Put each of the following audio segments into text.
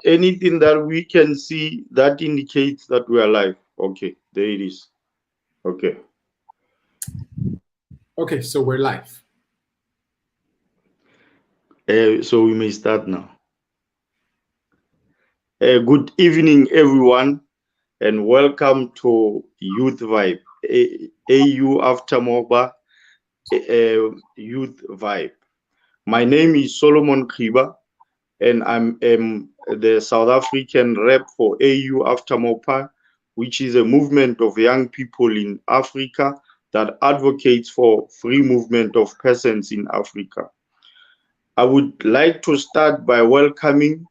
anything that we can see that indicates that we are live? Okay, there it is. Okay. Okay, so we're live. So we may start now. Good evening, everyone, and welcome to Youth Vibe, AU After MOBA Youth Vibe. My name is Solomon Kriba, and I'm the South African rep for AU After MOPA, which is a movement of young people in Africa that advocates for free movement of persons in Africa. I would like to start by welcoming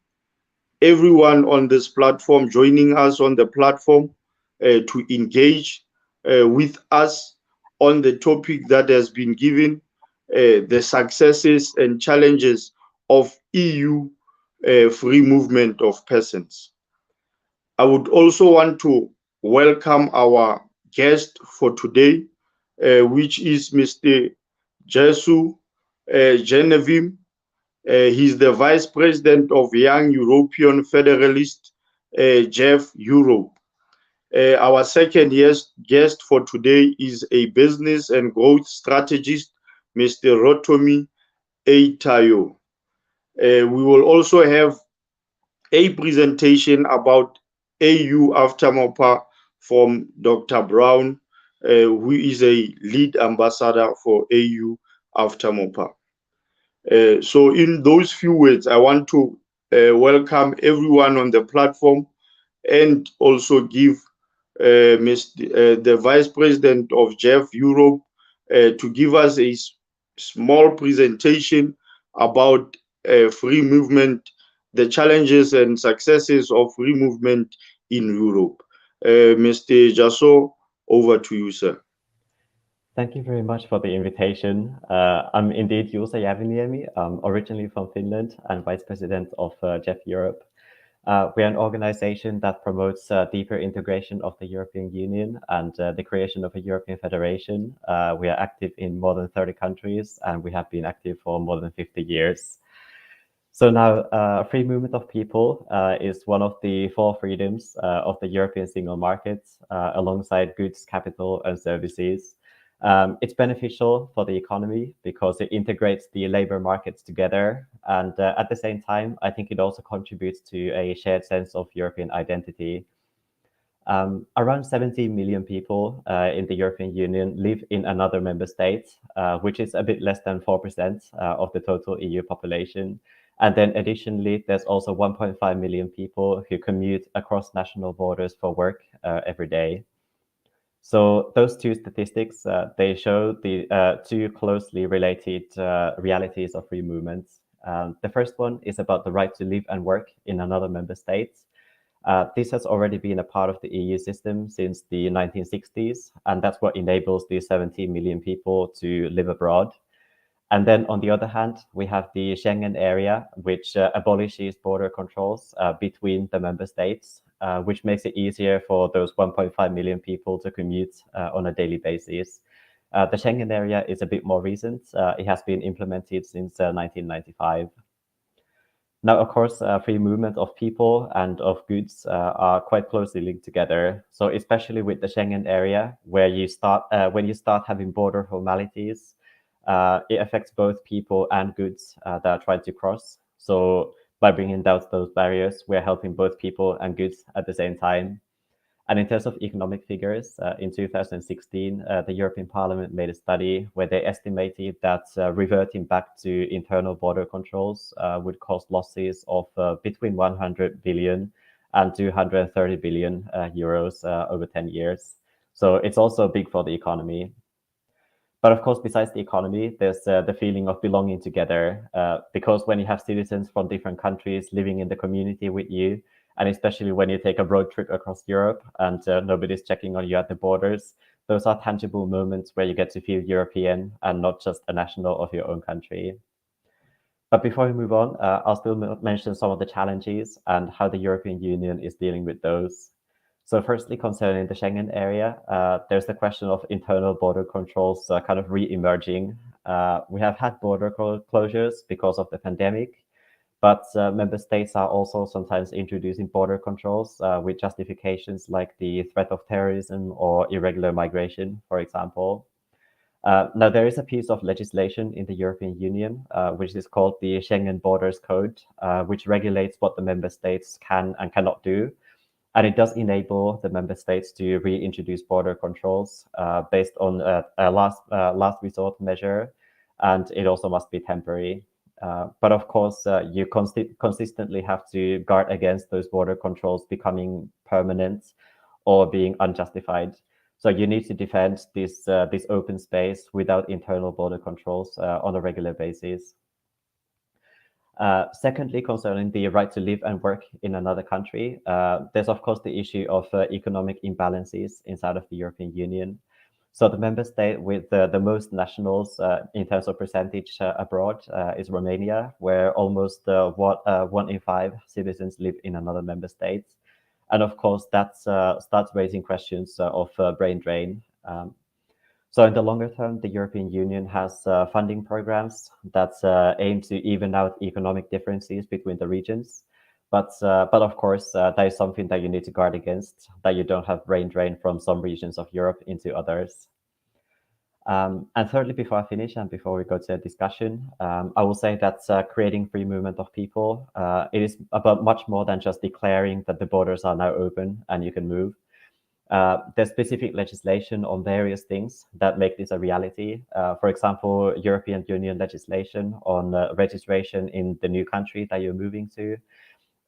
everyone on this platform, joining us on the platform to engage with us on the topic that has been given, the successes and challenges of EU free movement of persons. I would also want to welcome our guest for today, which is Mr. Jesu Genevieve. He's the Vice President of Young European Federalist, Jeff Europe. Our second guest for today is a business and growth strategist, Mr. Rotomi Eitayo. We will also have a presentation about AU After MOPA from Dr. Brown, who is a lead ambassador for AU After MOPA. So in those few words, I want to welcome everyone on the platform and also give the Vice President of Jeff Europe to give us a small presentation about free movement, the challenges and successes of free movement in Europe. Mr. Jasso, over to you, sir. Thank you very much for the invitation. I'm indeed Juuso Javiniemi. I'm originally from Finland and Vice President of Jeff Europe. We're an organization that promotes deeper integration of the European Union and the creation of a European Federation. We are active in more than 30 countries and we have been active for more than 50 years. So now, free movement of people is one of the four freedoms of the European single market, alongside goods, capital, and services. It's beneficial for the economy because it integrates the labor markets together. And at the same time, I think it also contributes to a shared sense of European identity. Around 70 million people in the European Union live in another member state, which is a bit less than 4% of the total EU population. And then additionally, there's also 1.5 million people who commute across national borders for work every day. So those two statistics, they show the two closely related realities of free movements. The first one is about the right to live and work in another member state. This has already been a part of the EU system since the 1960s, and that's what enables these 70 million people to live abroad. And then on the other hand, we have the Schengen area, which abolishes border controls between the member states, which makes it easier for those 1.5 million people to commute on a daily basis. The Schengen area is a bit more recent. It has been implemented since 1995. Now, of course, free movement of people and of goods are quite closely linked together. So especially with the Schengen area, where you start when you start having border formalities, it affects both people and goods that are trying to cross. So by bringing down those barriers, we're helping both people and goods at the same time. And in terms of economic figures, in 2016, the European Parliament made a study where they estimated that reverting back to internal border controls would cause losses of between 100 billion and 230 billion euros over 10 years. So it's also big for the economy. But of course, besides the economy, there's the feeling of belonging together, because when you have citizens from different countries living in the community with you, and especially when you take a road trip across Europe and nobody's checking on you at the borders, those are tangible moments where you get to feel European and not just a national of your own country. But before we move on, I'll still mention some of the challenges and how the European Union is dealing with those. So firstly, concerning the Schengen area, there's the question of internal border controls kind of re-emerging. We have had border closures because of the pandemic, But member states are also sometimes introducing border controls with justifications like the threat of terrorism or irregular migration, for example. Now, there is a piece of legislation in the European Union, which is called the Schengen Borders Code, which regulates what the member states can and cannot do. And it does enable the member states to reintroduce border controls based on a last resort measure, and it also must be temporary. But of course, you consistently have to guard against those border controls becoming permanent or being unjustified. So you need to defend this open space without internal border controls on a regular basis. Secondly, concerning the right to live and work in another country, there's of course the issue of economic imbalances inside of the European Union. So the member state with the most nationals in terms of percentage abroad is Romania, where almost 1 in 5 citizens live in another member state. And of course, that starts raising questions of brain drain. So in the longer term, the European Union has funding programs that aim to even out economic differences between the regions. But of course, that is something that you need to guard against, that you don't have brain drain from some regions of Europe into others. And thirdly, before I finish and before we go to a discussion, I will say that creating free movement of people, it is about much more than just declaring that the borders are now open and you can move. There's specific legislation on various things that make this a reality. For example, European Union legislation on registration in the new country that you're moving to,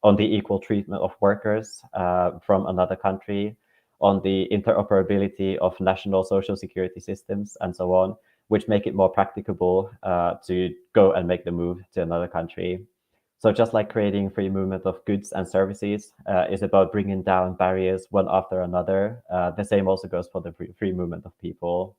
on the equal treatment of workers from another country, on the interoperability of national social security systems, and so on, which make it more practicable to go and make the move to another country. So just like creating free movement of goods and services is about bringing down barriers one after another, the same also goes for the free movement of people.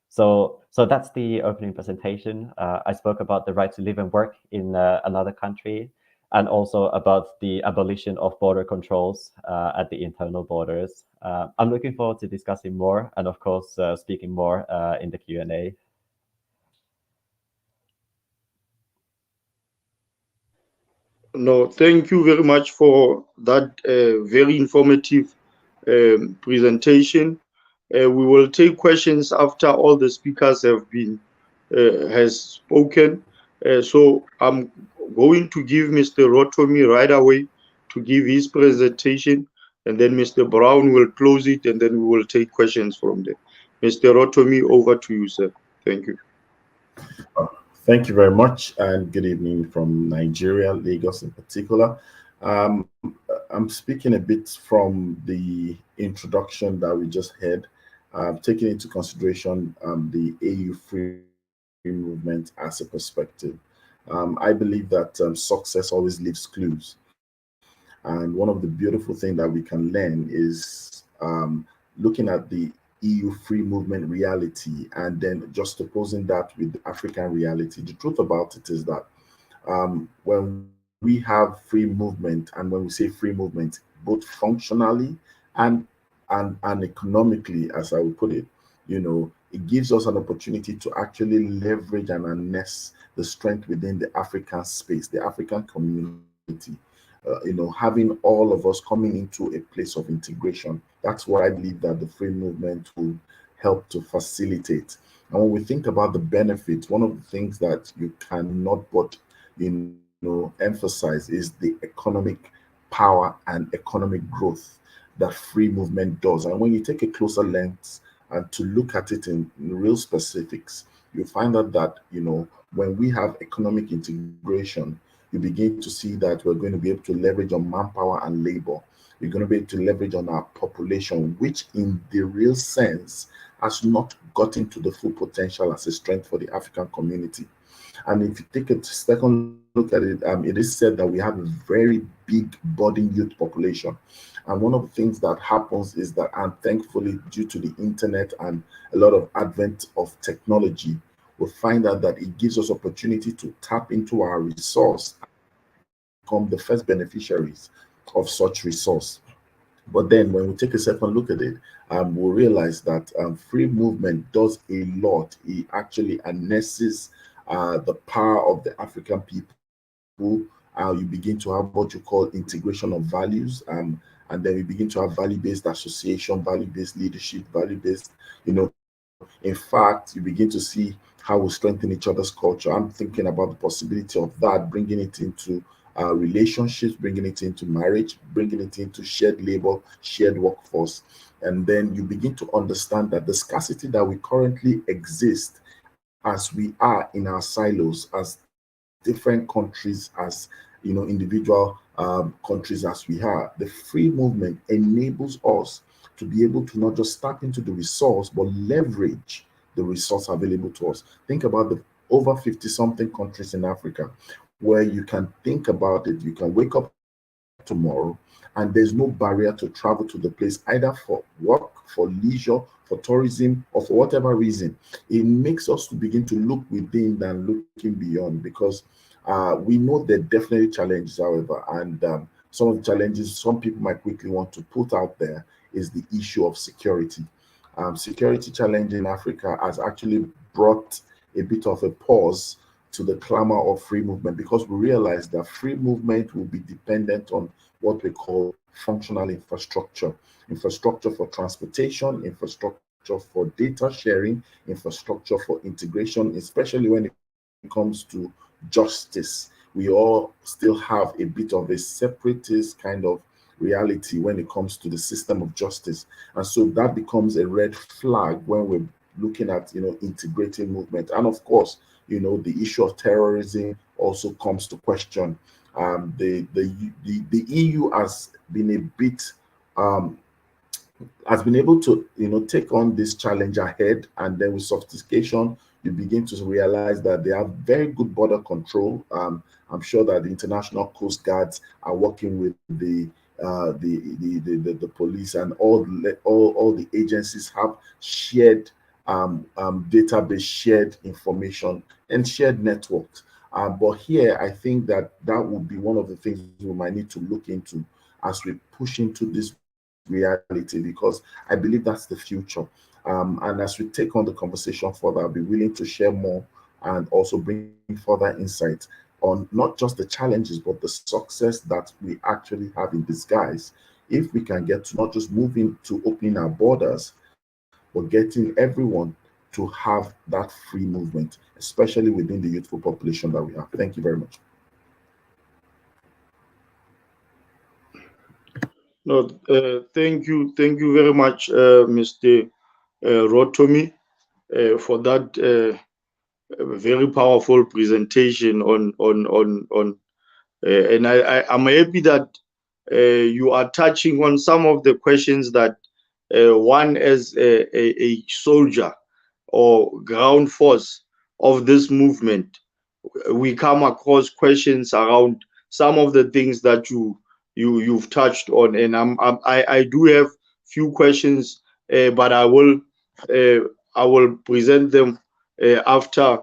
So that's the opening presentation. I spoke about the right to live and work in another country, and also about the abolition of border controls at the internal borders. I'm looking forward to discussing more, and of course, speaking more in the Q&A. No, thank you very much for that very informative presentation. We will take questions after all the speakers have been has spoken. So I'm going to give Mr. Rotomi right away to give his presentation, and then Mr. Brown will close it, and then we will take questions from there. Mr. Rotomi, over to you, sir. Thank you. Thank you very much, and good evening from Nigeria, Lagos in particular. I'm speaking a bit from the introduction that we just had, taking into consideration the AU free movement as a perspective. I believe that success always leaves clues. And one of the beautiful things that we can learn is looking at the EU free movement reality and then just opposing that with the African reality. The truth about it is that when we have free movement, and when we say free movement, both functionally and and economically, as I would put it, it gives us an opportunity to actually leverage and harness the strength within the African space, the African community. Having all of us coming into a place of integration. That's what I believe that the free movement will help to facilitate. And when we think about the benefits, one of the things that you cannot but emphasize is the economic power and economic growth that free movement does. And when you take a closer lens and to look at it in real specifics, you find out that when we have economic integration, you begin to see that we're going to be able to leverage on manpower and labor. We're going to be able to leverage on our population, which in the real sense has not gotten to the full potential as a strength for the African community. And if you take a second look at it, it is said that we have a very big budding youth population. And one of the things that happens is that, and thankfully, due to the internet and a lot of advent of technology, we find out that it gives us opportunity to tap into our resource and become the first beneficiaries of such resource. But then when we take a second look at it, we'll realize that free movement does a lot. It actually harnesses the power of the African people and You begin to have what you call integration of values, and then we begin to have value-based association, value-based leadership, value-based, in fact, you begin to see how we strengthen each other's culture. I'm thinking about the possibility of that, bringing it into relationships, bringing it into marriage, bringing it into shared labor, shared workforce. And then you begin to understand that the scarcity that we currently exist as we are in our silos, as different countries, as individual countries as we are, the free movement enables us to be able to not just tap into the resource, but leverage the resource available to us. Think about the over 50 something countries in Africa where you can think about it. You can wake up tomorrow and there's no barrier to travel to the place either for work, for leisure, for tourism, or for whatever reason. It makes us to begin to look within than looking beyond, because we know there are definitely challenges, however, and some of the challenges some people might quickly want to put out there is the issue of security. Security challenge in Africa has actually brought a bit of a pause to the clamor of free movement, because we realize that free movement will be dependent on what we call functional infrastructure. Infrastructure for transportation, infrastructure for data sharing, infrastructure for integration, especially when it comes to justice. We all still have a bit of a separatist kind of reality when it comes to the system of justice. And so that becomes a red flag when we're looking at integrating movement. And of course, the issue of terrorism also comes to question. The EU um, has been able to take on this challenge ahead, and then with sophistication you begin to realize that they have very good border control. I'm sure that the international coast guards are working with the police, and all the agencies have shared database, shared information, and shared networks. But here, I think that that would be one of the things we might need to look into as we push into this reality, because I believe that's the future. And as we take on the conversation further, I'll be willing to share more and also bring further insights on not just the challenges, but the success that we actually have in disguise if we can get to not just moving to opening our borders, but getting everyone to have that free movement, especially within the youthful population that we have. Thank you very much. No, thank you very much, Mr. Rotomi, for that very powerful presentation on and I'm happy that you are touching on some of the questions that one as a soldier or ground force of this movement, we come across questions around some of the things that you've touched on, and I do have few questions, but I will present them after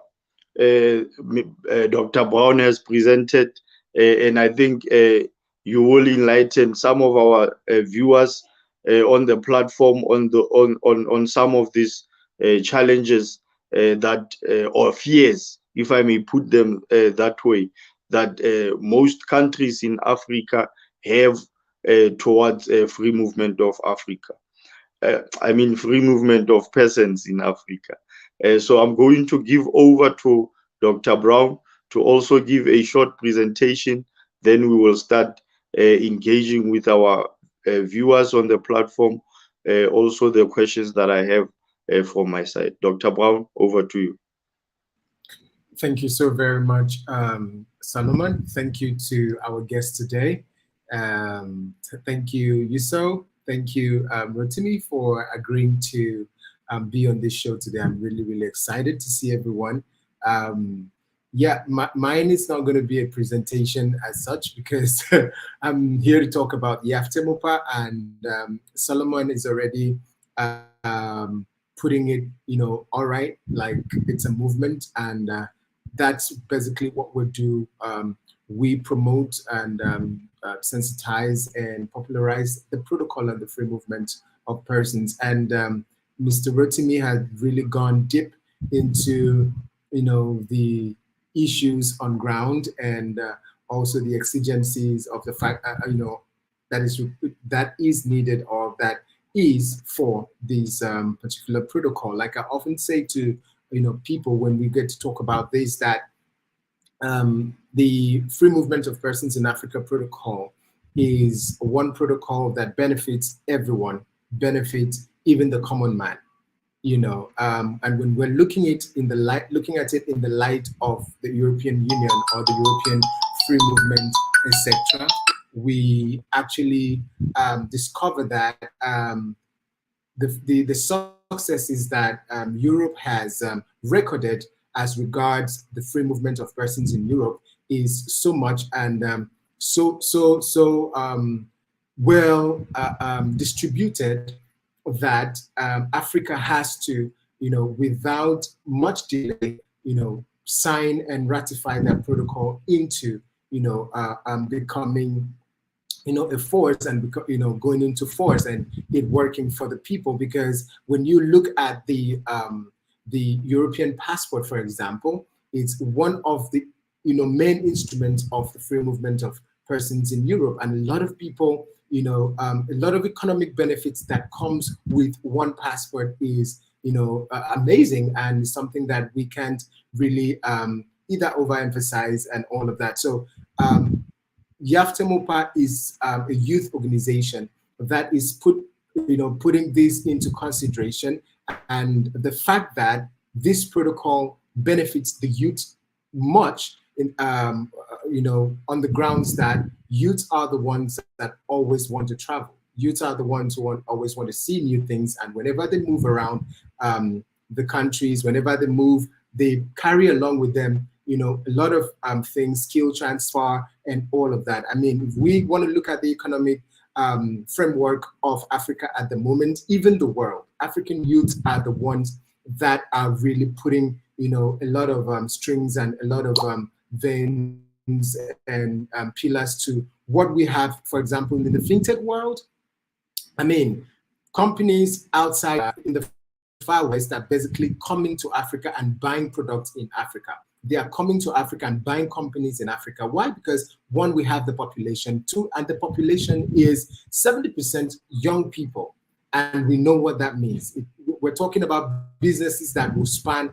Dr. Brown has presented, and I think you will enlighten some of our viewers on the platform on some of these challenges that or fears, if I may put them that way, that most countries in Africa have towards free movement of Africa. I mean, free movement of persons in Africa. So I'm going to give over to Dr. Brown to also give a short presentation. Then we will start engaging with our viewers on the platform. Also, the questions that I have from my side. Dr. Brown, over to you. Thank you so very much, Solomon. Thank you to our guest today. Thank you, Yuso. Thank you, Rotimi, for agreeing to be on this show today. I'm really, really excited to see everyone. Yeah, mine is not going to be a presentation as such, because I'm here to talk about Yaftemopa, and Solomon is already putting it, all right, like it's a movement, and that's basically what we do. We promote and sensitize and popularize the protocol and the free movement of persons. And Mr. Rotimi had really gone deep into, the issues on ground and also the exigencies of the fact, that is needed or that is for this particular protocol. Like I often say to people when we get to talk about this, that the free movement of persons in Africa protocol is one protocol that benefits everyone, benefits even the common man. And when we're looking at it in the light of the European Union or the European free movement, etc., we actually discover that the successes that Europe has recorded as regards the free movement of persons in Europe is so much and so well distributed that Africa has to, without much delay, sign and ratify that protocol into, becoming, a force and, going into force and it working for the people. Because when you look at the European passport, for example, it's one of the, main instruments of the free movement of persons in Europe. And a lot of people, a lot of economic benefits that comes with one passport is, amazing and something that we can't really either overemphasize and all of that. So YAFTEMOPA is a youth organization that is putting this into consideration, and the fact that this protocol benefits the youth much in, on the grounds that youth are the ones that always want to travel. Youth are the ones who always want to see new things, and whenever they move around the countries, whenever they move, they carry along with them, a lot of things, skill transfer and all of that. I mean, if we want to look at the economic framework of Africa at the moment, even the world, African youth are the ones that are really putting, a lot of strings and a lot of veins and pillars to what we have, for example, in the fintech world. I mean, companies outside in the Far West are basically coming to Africa and buying products in Africa. They are coming to Africa and buying companies in Africa. Why? Because one, we have the population. Two, and the population is 70% young people. And we know what that means. We're talking about businesses that will span,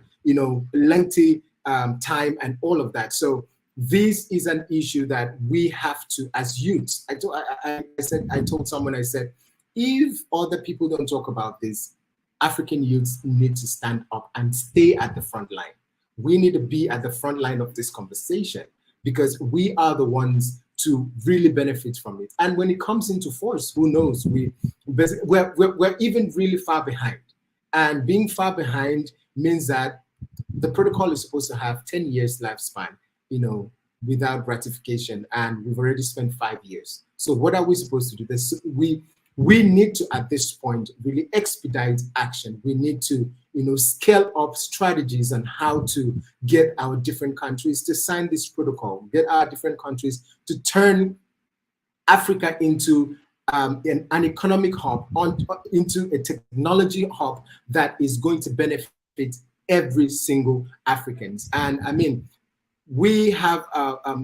lengthy time and all of that. So this is an issue that we have to, as youths, I told someone, I said, if other people don't talk about this, African youths need to stand up and stay at the front line. We need to be at the front line of this conversation because we are the ones to really benefit from it. And when it comes into force, who knows? We're even really far behind. And being far behind means that the protocol is supposed to have 10 years lifespan, without ratification. And we've already spent 5 years. So what are we supposed to do? We need to, at this point, really expedite action. We need to, scale up strategies on how to get our different countries to sign this protocol, get our different countries to turn Africa into an economic hub, into a technology hub that is going to benefit every single Africans. And I mean, we have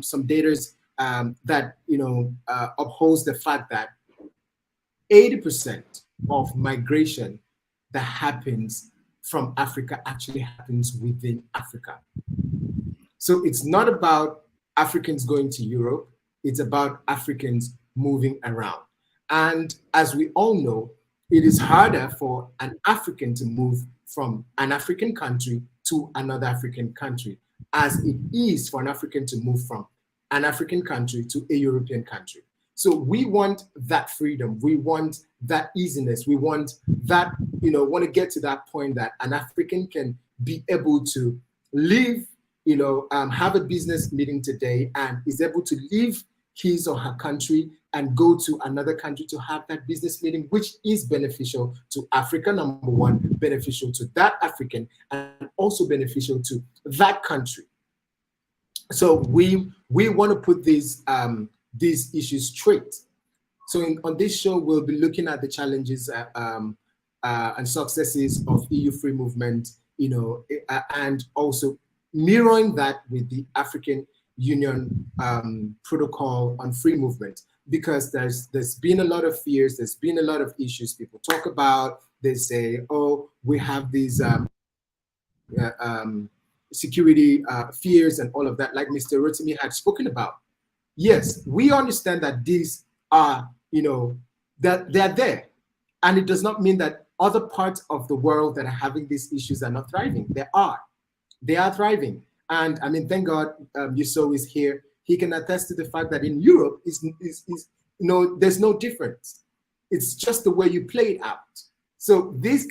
some data that, upholds the fact that 80% of migration that happens from Africa actually happens within Africa. So it's not about Africans going to Europe, it's about Africans moving around. And as we all know, it is harder for an African to move from an African country to another African country, as it is for an African to move from an African country to a European country. So we want that freedom. We want that easiness. We want that, want to get to that point that an African can be able to live, have a business meeting today and is able to leave his or her country and go to another country to have that business meeting, which is beneficial to Africa, number one, beneficial to that African, and also beneficial to that country. So we want to put these issues straight. So on this show, we'll be looking at the challenges and successes of EU free movement, and also mirroring that with the African, Union protocol on free movement, because there's been a lot of fears, there's been a lot of issues people talk about. They say, oh, we have these security fears and all of that, like Mr. Rotimi had spoken about. Yes, we understand that these are, that they're there. And it does not mean that other parts of the world that are having these issues are not thriving. They are thriving. And I mean, thank God Yuso is here. He can attest to the fact that in Europe, there's no difference. It's just the way you play it out. So these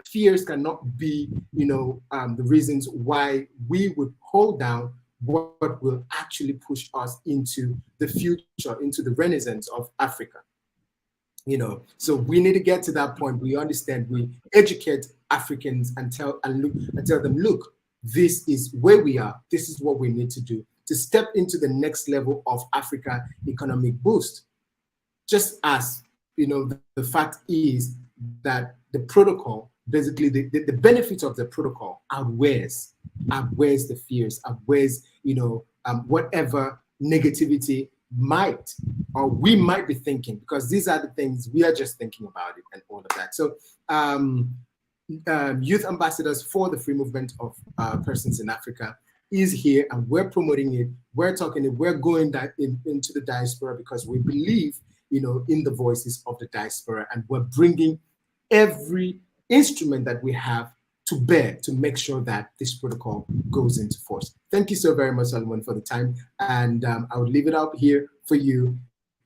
fears cannot be, the reasons why we would hold down what will actually push us into the future, into the renaissance of Africa. So we need to get to that point. We understand, we educate Africans and tell them, look, this is where we are. This is what we need to do to step into the next level of Africa economic boost. Just as, the fact is that the protocol, basically the benefits of the protocol outweighs the fears, outweighs, whatever negativity we might be thinking, because these are the things we are just thinking about it and all of that. So youth ambassadors for the free movement of persons in Africa is here, and we're promoting it. We're talking it. We're going into the diaspora because we believe, in the voices of the diaspora, and we're bringing every instrument that we have to bear to make sure that this protocol goes into force. Thank you so very much, Solomon, for the time. And I will leave it up here for you,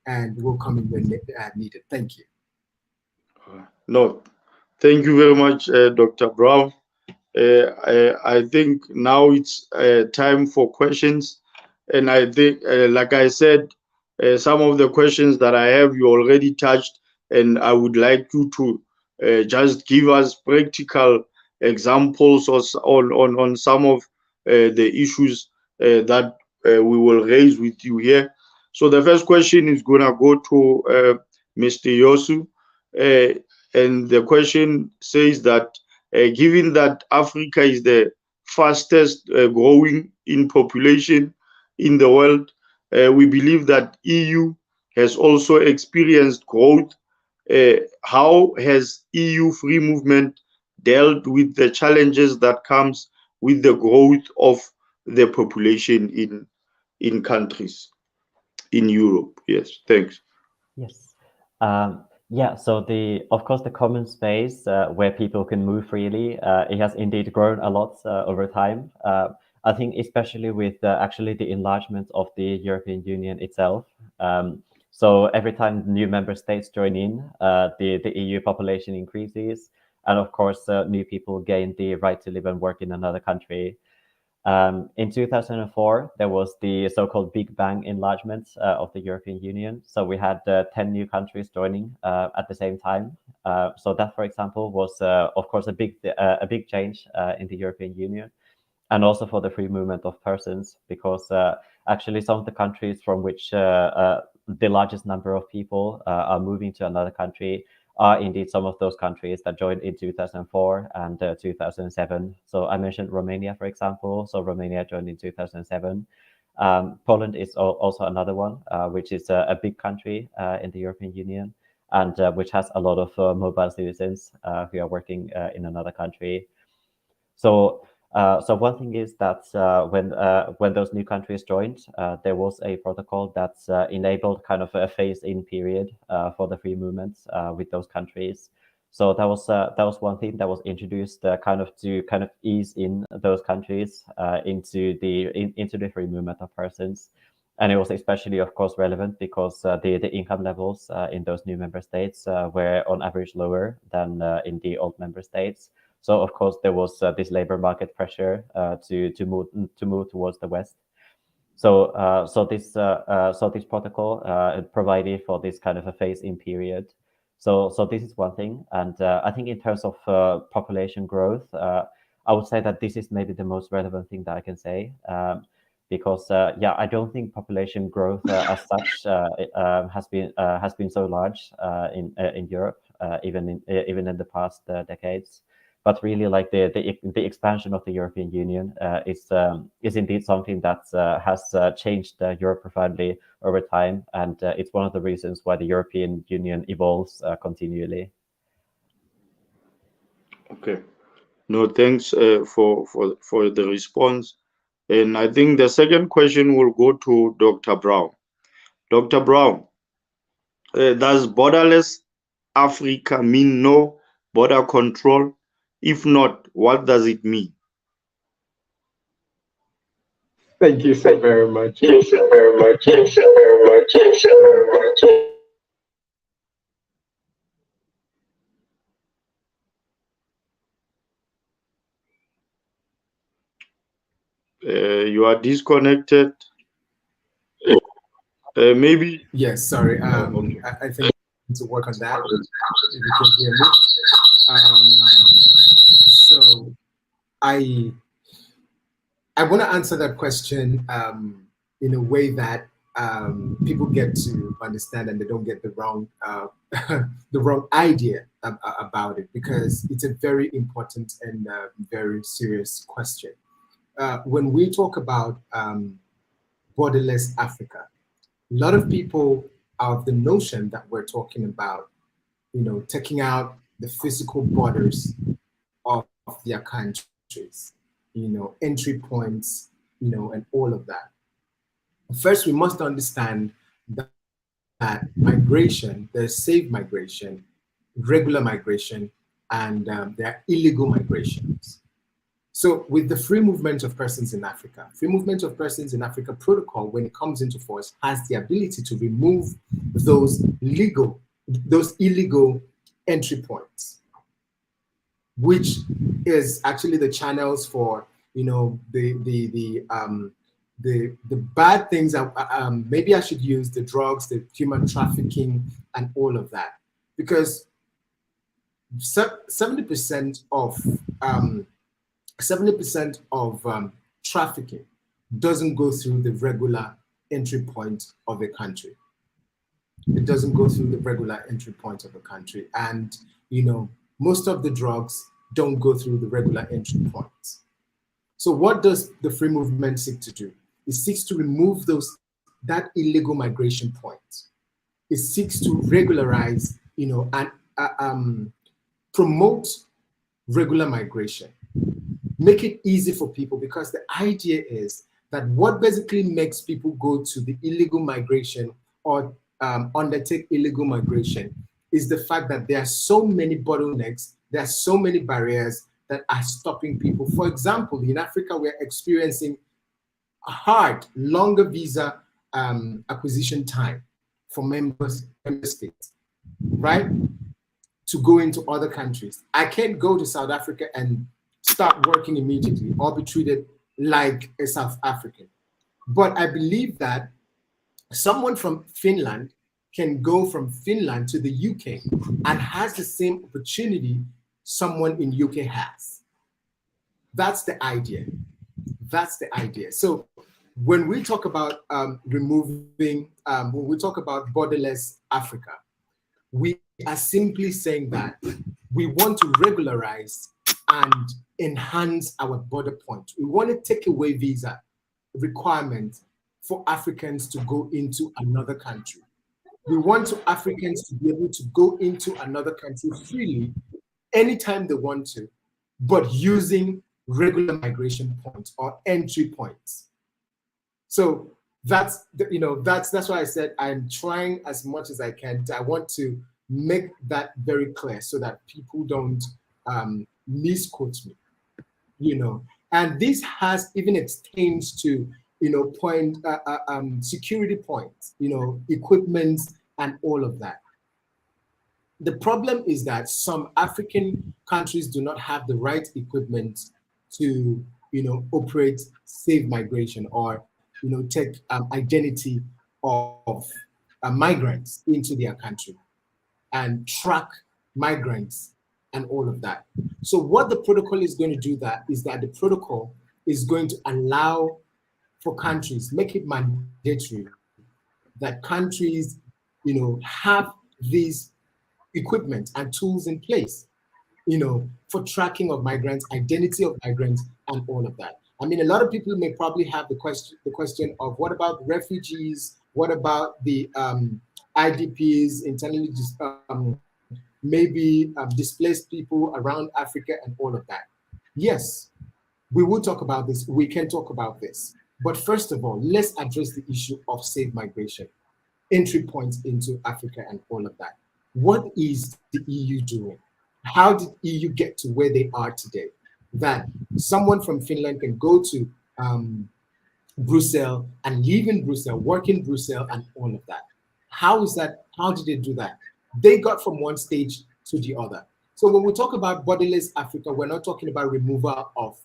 and we'll come in when needed. Thank you. No, thank you very much, Dr. Brown. I think now it's time for questions. And I think, like I said, some of the questions that I have, you already touched, and I would like you to just give us practical examples on some of the issues that we will raise with you here. So the first question is going to go to Mr. Yosu. And the question says that given that Africa is the fastest growing in population in the world, we believe that EU has also experienced growth. How has EU free movement dealt with the challenges that comes with the growth of the population in countries in Europe? Yes, thanks. Yes. Yeah, so of course, the common space where people can move freely, it has indeed grown a lot over time. I think especially with actually the enlargement of the European Union itself. So every time new member states join in, the EU population increases. And of course, new people gain the right to live and work in another country. In 2004, there was the so-called Big Bang enlargement of the European Union. So we had 10 new countries joining at the same time. So that, for example, was, of course, a big change in the European Union, and also for the free movement of persons, because actually some of the countries from which the largest number of people are moving to another country are indeed some of those countries that joined in 2004 and 2007. So I mentioned Romania, for example. So Romania joined in 2007. Poland is also another one, which is a big country in the European Union, and which has a lot of mobile citizens who are working in another country. So one thing is that when those new countries joined, there was a protocol that enabled kind of a phase-in period for the free movements with those countries. So that was one thing that was introduced to ease in those countries into the free movement of persons. And it was especially, of course, relevant because the income levels in those new member states were on average lower than in the old member states. So of course there was this labor market pressure to move towards the West. So this protocol provided for this kind of a phase-in period. So this is one thing, and I think in terms of population growth, I would say that this is maybe the most relevant thing that I can say, because I don't think population growth as such has been so large in Europe, even in the past decades. but really like the expansion of the European Union is indeed something that has changed Europe profoundly over time, and it's one of the reasons why the European Union evolves continually. Okay. No, thanks for the response. And I think the second question will go to Dr. Brown. Dr. Brown, does borderless Africa mean no border control? If not, what does it mean? Thank you so very much. Thank you so very much. Thank you so very much. Thank you so very much. You are disconnected. Maybe. Yes, sorry. Okay. I think I need to work on that. If you can hear me. So I want to answer that question in a way that people get to understand and they don't get the wrong the wrong idea about it, because it's a very important and very serious question. When we talk about borderless Africa, a lot of people are of the notion that we're talking about, taking out the physical borders of their countries, entry points, and all of that. First, we must understand that migration, there's safe migration, regular migration, and there are illegal migrations. So with the free movement of persons in Africa, free movement of persons in Africa protocol, when it comes into force, has the ability to remove those illegal entry points, which is actually the channels for the bad things. Maybe I should use the drugs, the human trafficking, and all of that, because 70% of 70% of trafficking doesn't go through the regular entry point of a country. It doesn't go through the regular entry point of a country, and most of the drugs don't go through the regular entry points. So what does the free movement seek to do? It seeks to remove that illegal migration point. It seeks to regularize, and promote regular migration. Make it easy for people, because the idea is that what basically makes people go to the illegal migration or undertake illegal migration is the fact that there are so many bottlenecks, there are so many barriers that are stopping people. For example, in Africa, we're experiencing a longer visa acquisition time for member states, right? To go into other countries. I can't go to South Africa and start working immediately or be treated like a South African. But I believe that someone from Finland can go from Finland to the UK and has the same opportunity someone in UK has. That's the idea. That's the idea. So when we talk about when we talk about borderless Africa, we are simply saying that we want to regularize and enhance our border point. We want to take away visa requirements for Africans to go into another country. We want Africans to be able to go into another country freely anytime they want to, but using regular migration points or entry points. So that's why I said I'm trying as much as I can. I want to make that very clear so that people don't misquote me, And this has even extends to security points, equipment and all of that. The problem is that some African countries do not have the right equipment to, operate safe migration or, take identity of migrants into their country and track migrants and all of that. So what the protocol is going to do is that the protocol is going to allow for countries, make it mandatory that countries, have these equipment and tools in place. for tracking of migrants, identity of migrants, and all of that. I mean, a lot of people may probably have the question of what about refugees? What about the IDPs, internally maybe displaced people around Africa and all of that? Yes, we will talk about this. We can talk about this. But first of all, let's address the issue of safe migration, entry points into Africa and all of that. What is the EU doing? How did EU get to where they are today? That someone from Finland can go to Brussels and live in Brussels, work in Brussels, and all of that. How is that? How did they do that? They got from one stage to the other. So when we talk about borderless Africa, we're not talking about removal of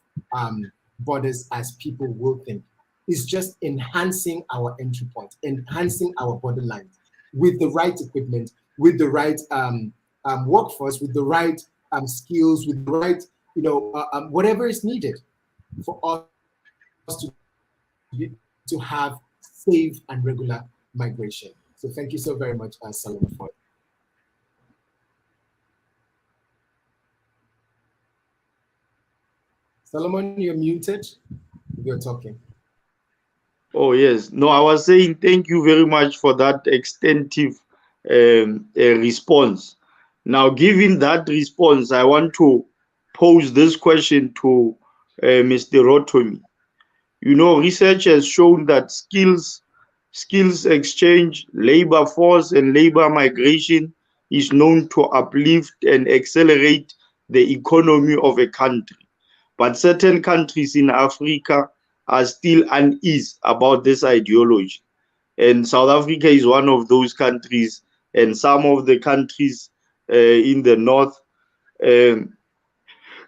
borders as people will think. It's just enhancing our entry point, enhancing our borderlines with the right equipment, with the right workforce, with the right skills, with the right, whatever is needed for us to have safe and regular migration. So thank you so very much, Salome, for it. Solomon, you're muted if you're talking. Oh, yes. No, I was saying thank you very much for that extensive response. Now, given that response, I want to pose this question to Mr. Rotomi. Research has shown that skills exchange, labor force, and labor migration is known to uplift and accelerate the economy of a country. But certain countries in Africa are still uneasy about this ideology. And South Africa is one of those countries, and some of the countries in the north. Um,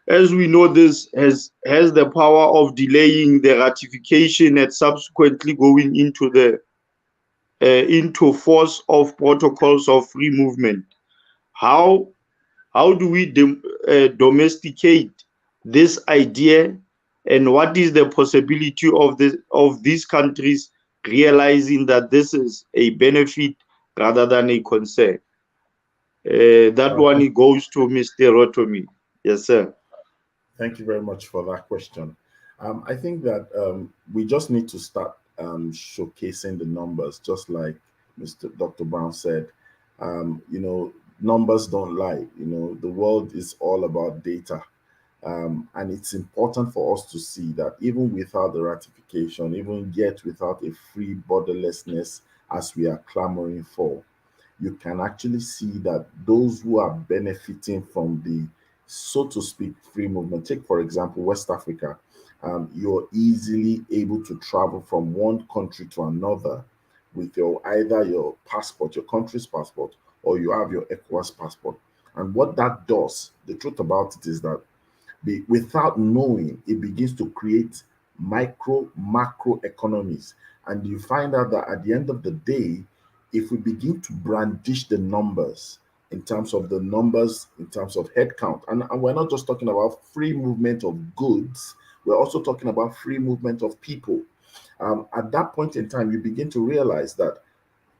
as we know, this has the power of delaying the ratification and subsequently going into force of protocols of free movement. How do we domesticate this idea, and what is the possibility of these countries realizing that this is a benefit rather than a concern? That one goes to Mr. Rotomi. Yes, sir. Thank you very much for that question. I think that we just need to start showcasing the numbers, just like Mr. Dr. Brown said. Numbers don't lie. The world is all about data. And it's important for us to see that even without the ratification, even yet without a free borderlessness as we are clamoring for, you can actually see that those who are benefiting from the, so to speak, free movement. Take, for example, West Africa. You're easily able to travel from one country to another with either your passport, your country's passport, or you have your ECOWAS passport. And what that does, the truth about it is that without knowing, it begins to create macro economies. And you find out that at the end of the day, if we begin to brandish the numbers, in terms of headcount, and we're not just talking about free movement of goods, we're also talking about free movement of people. At that point in time, you begin to realize that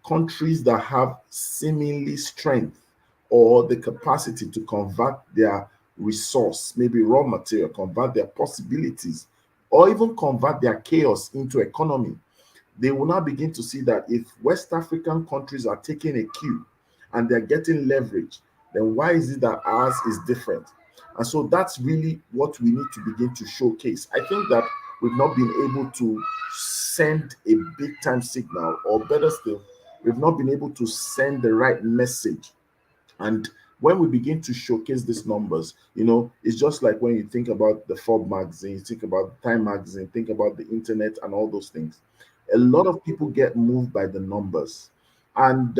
countries that have seemingly strength or the capacity to convert their resource, maybe raw material, convert their possibilities, or even convert their chaos into economy, they will now begin to see that if West African countries are taking a cue and they're getting leverage, then why is it that ours is different? And so that's really what we need to begin to showcase. I think that we've not been able to send a big time signal, or better still, we've not been able to send the right message. And when we begin to showcase these numbers, it's just like when you think about the Forbes magazine, you think about Time magazine, think about the internet and all those things. A lot of people get moved by the numbers. And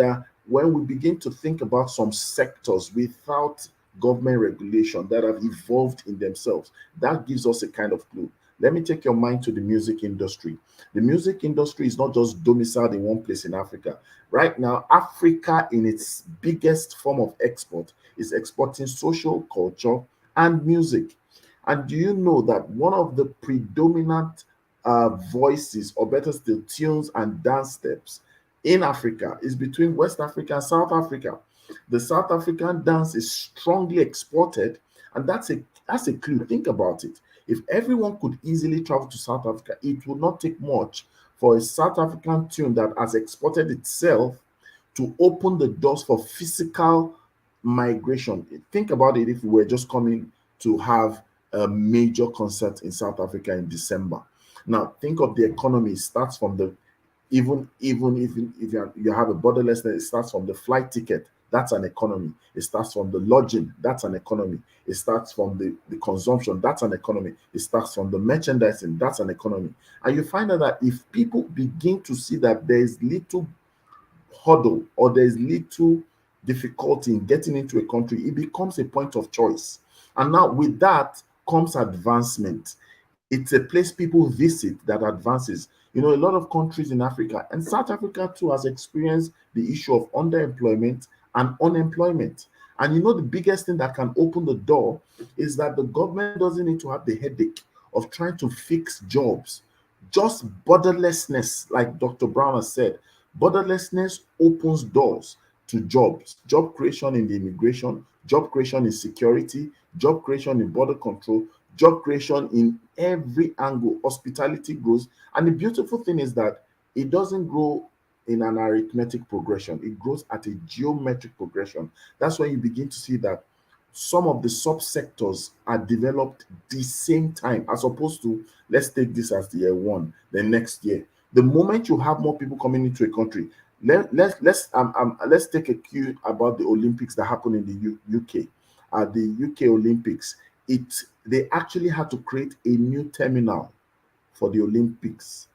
when we begin to think about some sectors without government regulation that have evolved in themselves, that gives us a kind of clue. Let me take your mind to the music industry. The music industry is not just domiciled in one place in Africa. Right now, Africa, in its biggest form of export, is exporting social culture and music. And do you know that one of the predominant voices, or better still, tunes and dance steps in Africa is between West Africa and South Africa? The South African dance is strongly exported, And that's a clue. Think about it. If everyone could easily travel to South Africa, it would not take much for a South African tune that has exported itself to open the doors for physical migration. Think about it if we were just coming to have a major concert in South Africa in December. Now, think of the economy. It starts from the even if you have a borderless, it starts from the flight ticket. That's an economy. It starts from the lodging. That's an economy. It starts from the consumption. That's an economy. It starts from the merchandising. That's an economy. And you find out that if people begin to see that there is little hurdle or there's little difficulty in getting into a country, it becomes a point of choice. And now with that comes advancement. It's a place people visit that advances. You know, a lot of countries in Africa, and South Africa too, has experienced the issue of underemployment and unemployment. And you know, the biggest thing that can open the door is that the government doesn't need to have the headache of trying to fix jobs. Just borderlessness, like Dr. Brown has said, borderlessness opens doors to jobs, job creation in the immigration, job creation in security, job creation in border control, job creation in every angle. Hospitality grows. And the beautiful thing is that it doesn't grow in an arithmetic progression, it grows at a geometric progression. That's when you begin to see that some of the subsectors are developed the same time, as opposed to, let's take this as the year one, the next year. The moment you have more people coming into a country, let's take a cue about the Olympics that happened in the UK. At the UK Olympics, they actually had to create a new terminal for the Olympics,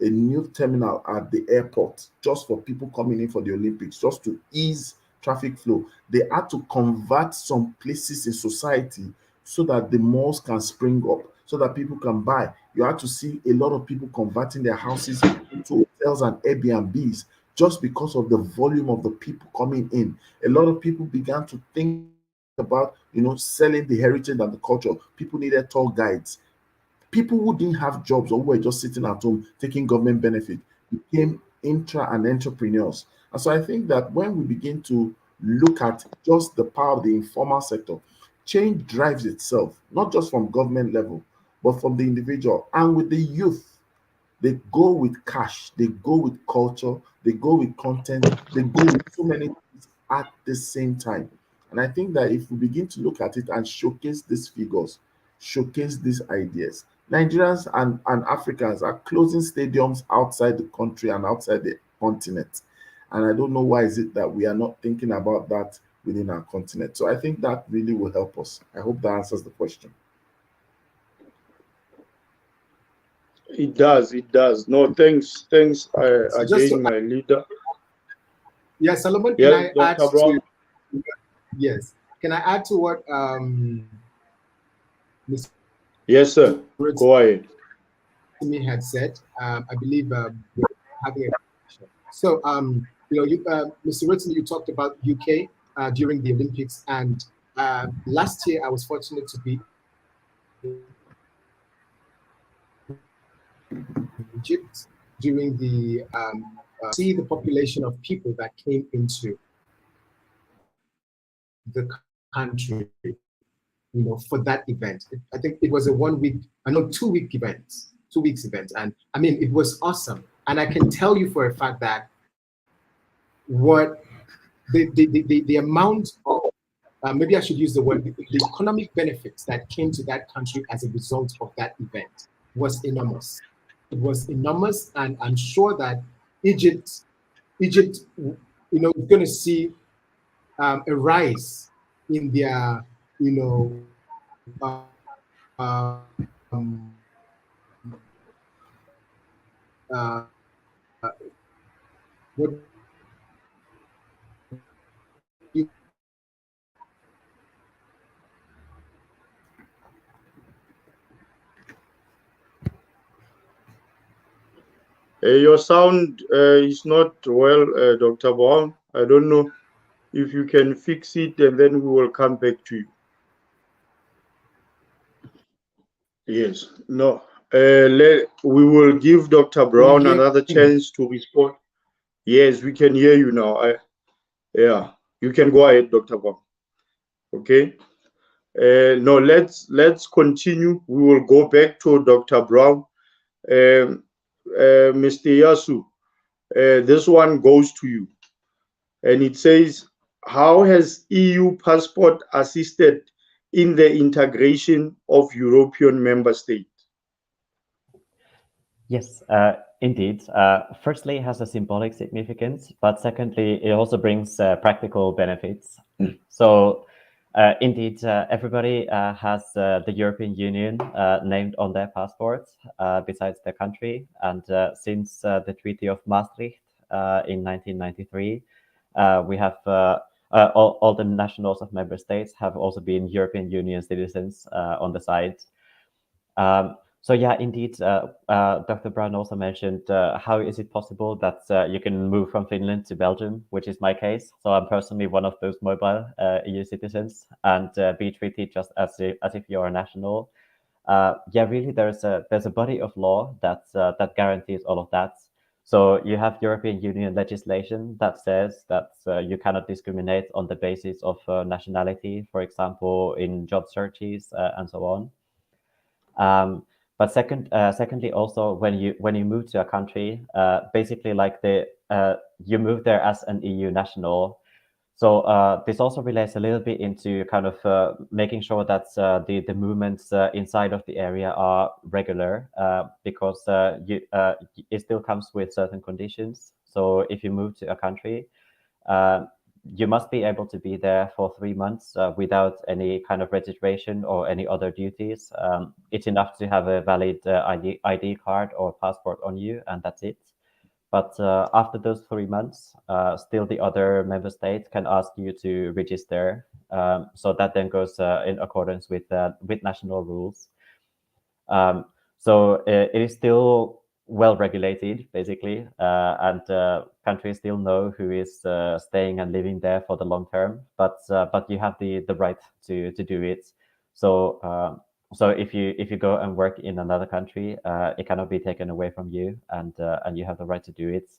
a new terminal at the airport just for people coming in for the Olympics, just to ease traffic flow. They had to convert some places in society so that the malls can spring up, so that people can buy. You had to see a lot of people converting their houses into hotels and Airbnbs just because of the volume of the people coming in. A lot of people began to think about, selling the heritage and the culture. People needed tour guides. People who didn't have jobs or who were just sitting at home taking government benefit became intra and entrepreneurs. And so I think that when we begin to look at just the power of the informal sector, change drives itself, not just from government level, but from the individual. And with the youth, they go with cash, they go with culture, they go with content, they go with so many things at the same time. And I think that if we begin to look at it and showcase these figures, showcase these ideas, Nigerians and Africans are closing stadiums outside the country and outside the continent. And I don't know why is it that we are not thinking about that within our continent. So I think that really will help us. I hope that answers the question. It does. It does. No, thanks. Thanks again, my leader. Yeah, Solomon, Yes, can I add Dr. Brown. to? Yes, can I add to what Mr. Yes, sir. Go ahead. Me had said? I believe we're having a so Mr. Rotimi, you talked about UK during the Olympics, and last year I was fortunate to be in Egypt during the see the population of people that came into the country, for that event. I think it was a 1 week, 2 week event, 2 weeks event. And I mean, it was awesome. And I can tell you for a fact that what the amount of, maybe I should use the word, the economic benefits that came to that country as a result of that event was enormous. It was enormous. And I'm sure that Egypt, is going to see a rise in their, what you Your sound is not well, Dr. Brown. I don't know if you can fix it, and then we will come back to you. Yes. No. We will give Dr. Brown another chance to respond. Yes, we can hear you now. Yeah, you can go ahead, Dr. Brown. Okay. No, let's continue. We will go back to Dr. Brown. Mr. Yasu, this one goes to you. And it says, how has EU passport assisted in the integration of European member states? Yes, indeed. Firstly, it has a symbolic significance, but secondly, it also brings practical benefits. So, indeed, everybody has the European Union named on their passports besides their country. And since the Treaty of Maastricht in 1993, we have all the nationals of member states have also been European Union citizens on the side. So yeah, indeed, Dr. Brown also mentioned how is it possible that you can move from Finland to Belgium, which is my case. So I'm personally one of those mobile EU citizens and be treated just as if you're a national. Yeah, really, there's a body of law that guarantees all of that. So you have European Union legislation that says that you cannot discriminate on the basis of nationality, for example, in job searches and so on. But secondly, also when you move to a country, basically like you move there as an EU national. So this also relates a little bit into kind of making sure that the movements inside of the area are regular because it still comes with certain conditions. So if you move to a country, uh, you must be able to be there for 3 months without any kind of registration or any other duties. It's enough to have a valid ID card or passport on you, and that's it. But after those 3 months, still the other member states can ask you to register. So that then goes in accordance with national rules. Um, so it is still well regulated, basically, and countries still know who is staying and living there for the long term. But you have the right to do it. So so if you go and work in another country, it cannot be taken away from you, and you have the right to do it.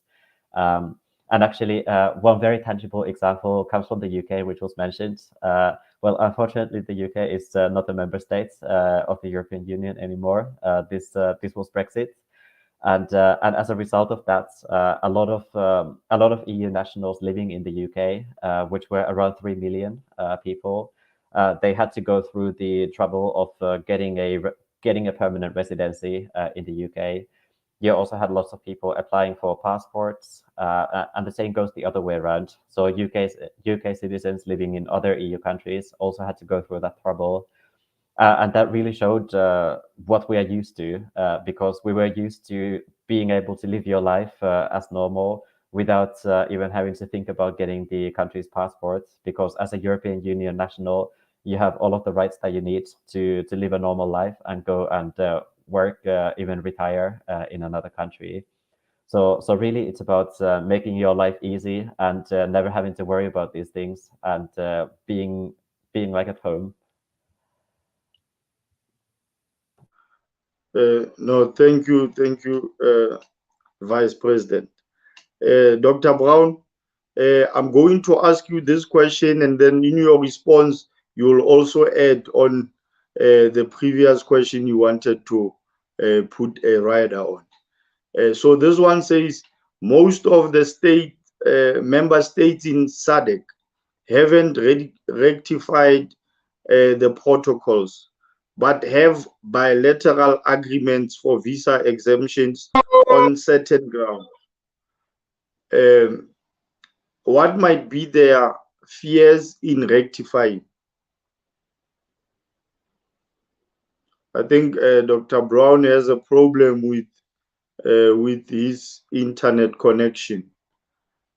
Um, and actually, one very tangible example comes from the UK, which was mentioned. Well, unfortunately, the UK is not a member state of the European Union anymore. This was Brexit, and as a result of that, a lot of EU nationals living in the UK, which were around 3 million people, they had to go through the trouble of getting a permanent residency in the UK. You also had lots of people applying for passports, and the same goes the other way around. So UK citizens living in other EU countries also had to go through that trouble, and that really showed what we are used to, because we were used to being able to live your life as normal without even having to think about getting the country's passport. Because as a European Union national, you have all of the rights that you need to live a normal life and go and work, even retire in another country. So really, it's about making your life easy and never having to worry about these things and being like at home. No, thank you, Vice President. Dr. Brown, I'm going to ask you this question, and then in your response, you will also add on the previous question you wanted to put a rider on. So this one says, most of the member states in SADC haven't rectified the protocols, but have bilateral agreements for visa exemptions on certain grounds. What might be their fears in rectifying? I think Dr. Brown has a problem with his internet connection.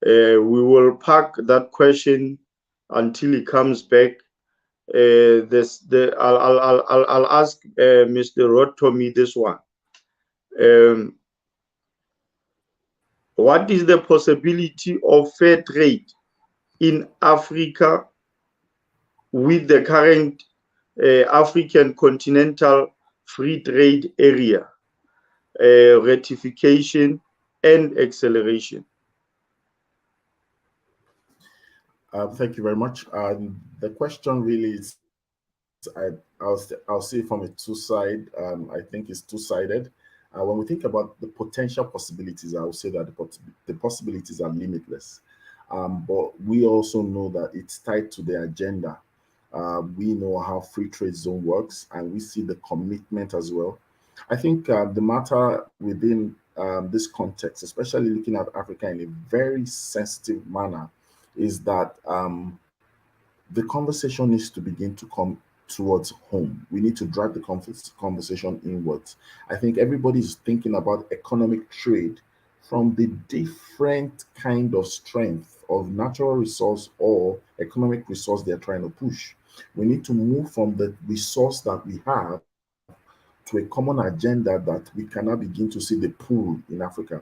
We will park that question until he comes back. I'll ask Mr. Rotomi this one. What is the possibility of fair trade in Africa with the current African Continental Free Trade Area ratification and acceleration? Thank you very much. The question really is I'll see it from a two-side. I think it's two-sided. When we think about the potential possibilities, I would say that the possibilities are limitless. But we also know that it's tied to the agenda. We know how free trade zone works, and we see the commitment as well. I think the matter within this context, especially looking at Africa in a very sensitive manner, is that the conversation needs to begin to come towards home. We need to drive the conversation inwards. I think everybody is thinking about economic trade from the different kind of strength of natural resource or economic resource they're trying to push. We need to move from the resource that we have to a common agenda that we cannot begin to see the pool in Africa.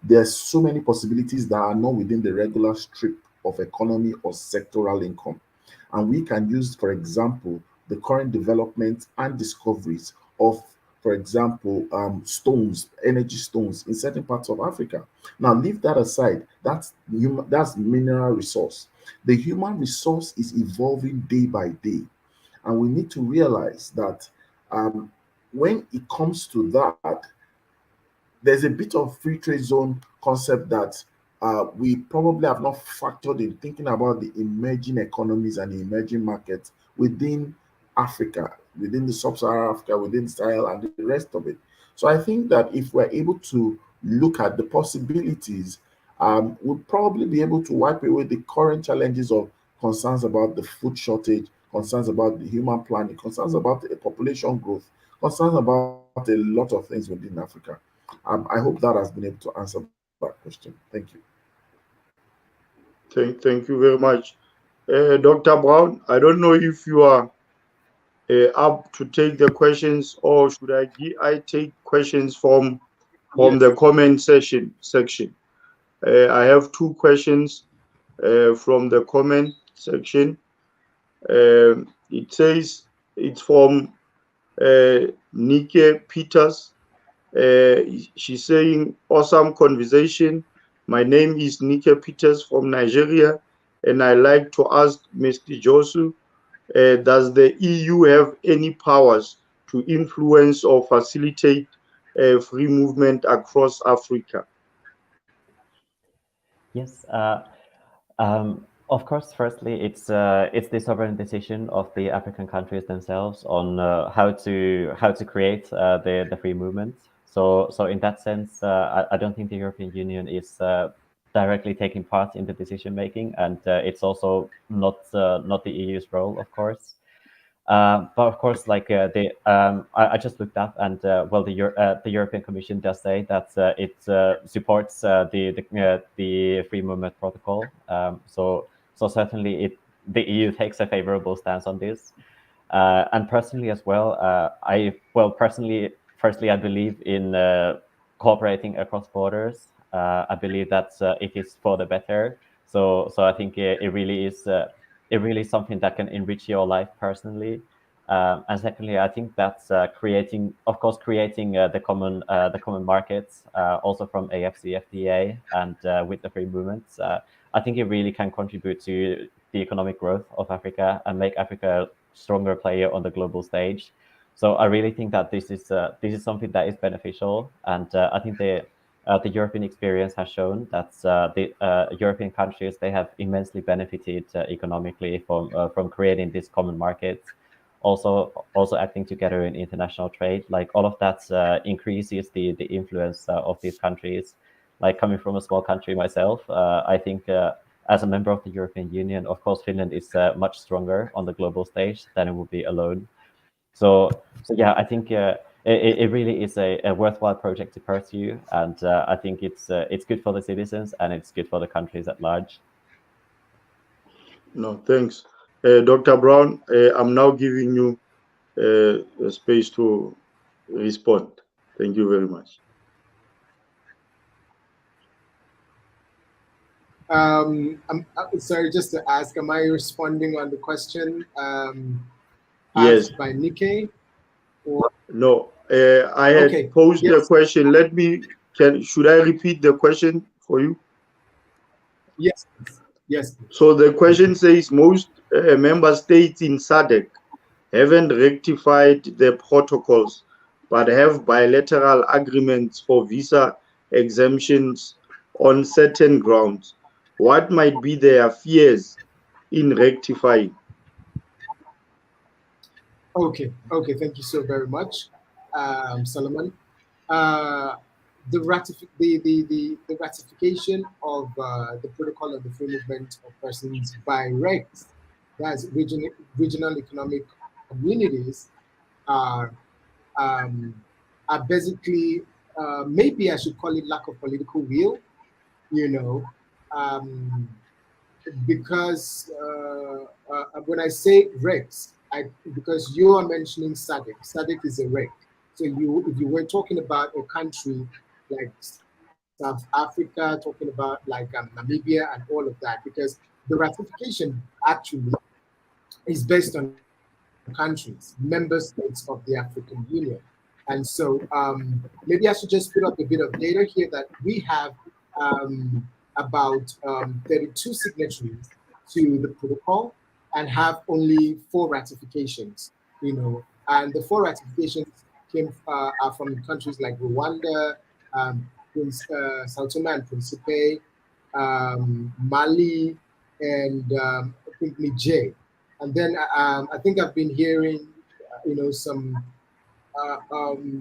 There's so many possibilities that are not within the regular strip of economy or sectoral income. And we can use, for example, the current development and discoveries of, for example, stones, energy stones in certain parts of Africa. Now, leave that aside. That's mineral resource. The human resource is evolving day by day, and we need to realize that um, when it comes to that, there's a bit of free trade zone concept that we probably have not factored in thinking about the emerging economies and the emerging markets within Africa, within the sub-Saharan Africa, within Sahel, and the rest of it. So I think that if we're able to look at the possibilities, we'll probably be able to wipe away the current challenges of concerns about the food shortage, concerns about the human planning, concerns about the population growth, concerns about a lot of things within Africa. I hope that has been able to answer that question. Thank you. Thank you very much. Dr. Brown, I don't know if you are up to take the questions, or should I take questions from Yes. the comment section? I have two questions from the comment section. It says it's from Nike Peters. She's saying, awesome conversation. My name is Nike Peters from Nigeria, and I like to ask Mr. Josu, does the EU have any powers to influence or facilitate free movement across Africa? Yes. Of course, firstly, it's the sovereign decision of the African countries themselves on how to create the free movement. So in that sense, I don't think the European Union is directly taking part in the decision making, and it's also not the EU's role, of course. But of course, like I just looked up, and well, the European Commission does say that it supports the free movement protocol. So certainly, the EU takes a favorable stance on this. And personally as well, firstly, I believe in cooperating across borders. I believe that it is for the better. So I think it really is. It really is something that can enrich your life personally. And secondly, I think that's creating the common markets, also from AFCFTA and with the free movements. I think it really can contribute to the economic growth of Africa and make Africa a stronger player on the global stage. So I really think that this is something that is beneficial, and I think the European experience has shown that the European countries, they have immensely benefited economically from creating this common market, also acting together in international trade. Like all of that increases the influence of these countries. Like coming from a small country myself, I think as a member of the European Union, of course, Finland is much stronger on the global stage than it would be alone. So yeah, I think it really is a worthwhile project to pursue, and I think it's good for the citizens and it's good for the countries at large. No, thanks. Dr. Brown, I'm now giving you a space to respond. Thank you very much. I'm sorry, just to ask, am I responding on the question Yes. asked by Nikkei? Or No, I had okay, posed the yes, question. Should I repeat the question for you? yes. Yes. So the question says most member states in SADC haven't rectified their protocols but have bilateral agreements for visa exemptions on certain grounds. What might be their fears in rectifying? Okay. Okay. Thank you so very much, Solomon. Uh, the ratification of the protocol of the free movement of persons by RECs, that's regional economic communities, are um, are basically, maybe I should call it lack of political will, you know, um, because when I say RECs, because you are mentioning SADC. SADC is a REC. So if you were talking about a country like South Africa, talking about like Namibia and all of that, because the ratification actually is based on countries, member states of the African Union. And so maybe I should just put up a bit of data here that we have about 32 signatories to the protocol and have only 4 ratifications, and the 4 ratifications are from countries like Rwanda, Sao Tome and Principe, Mali, and I think Niger. And then I think I've been hearing, some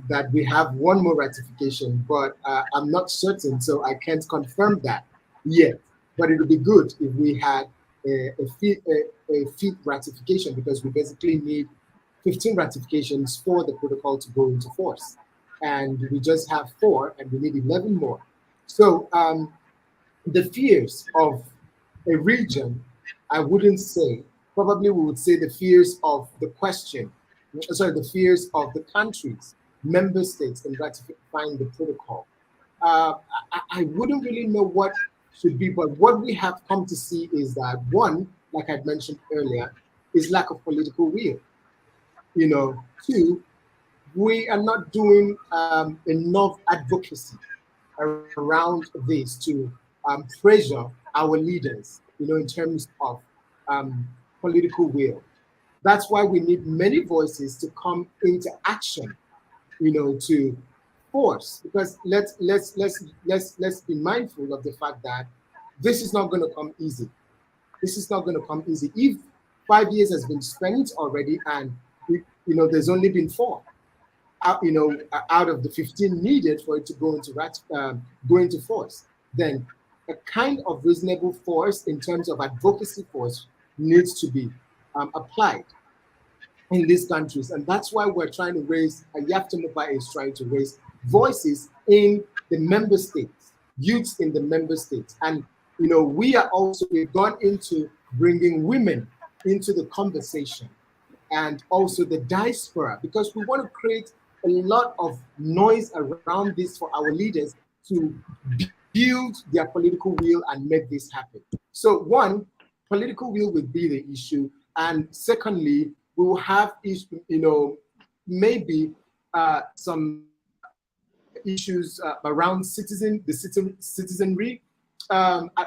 that we have one more ratification, but I'm not certain, so I can't confirm that yet. But it would be good if we had a fifth ratification, because we basically need 15 ratifications for the protocol to go into force. And we just have 4, and we need 11 more. So the fears of a region, I wouldn't say, probably we would say the fears of the question, sorry, the fears of the countries, member states in ratifying the protocol. I wouldn't really know what should be, but what we have come to see is that one, like I mentioned earlier, is lack of political will. 2, we are not doing enough advocacy around this to pressure our leaders, in terms of political will. That's why we need many voices to come into action, to force. Because let's be mindful of the fact that this is not going to come easy. This is not going to come easy. If 5 years has been spent already, and there's only been 4, out of the 15 needed for it to go into force, then a kind of reasonable force in terms of advocacy force needs to be applied in these countries. And that's why we're trying to raise, Yaftamoba is trying to raise voices in the member states, youths in the member states. And, we've gone into bringing women into the conversation, and also the diaspora, because we want to create a lot of noise around this for our leaders to build their political will and make this happen. So one, political will would be the issue. And secondly, we will have, maybe some issues around citizenry,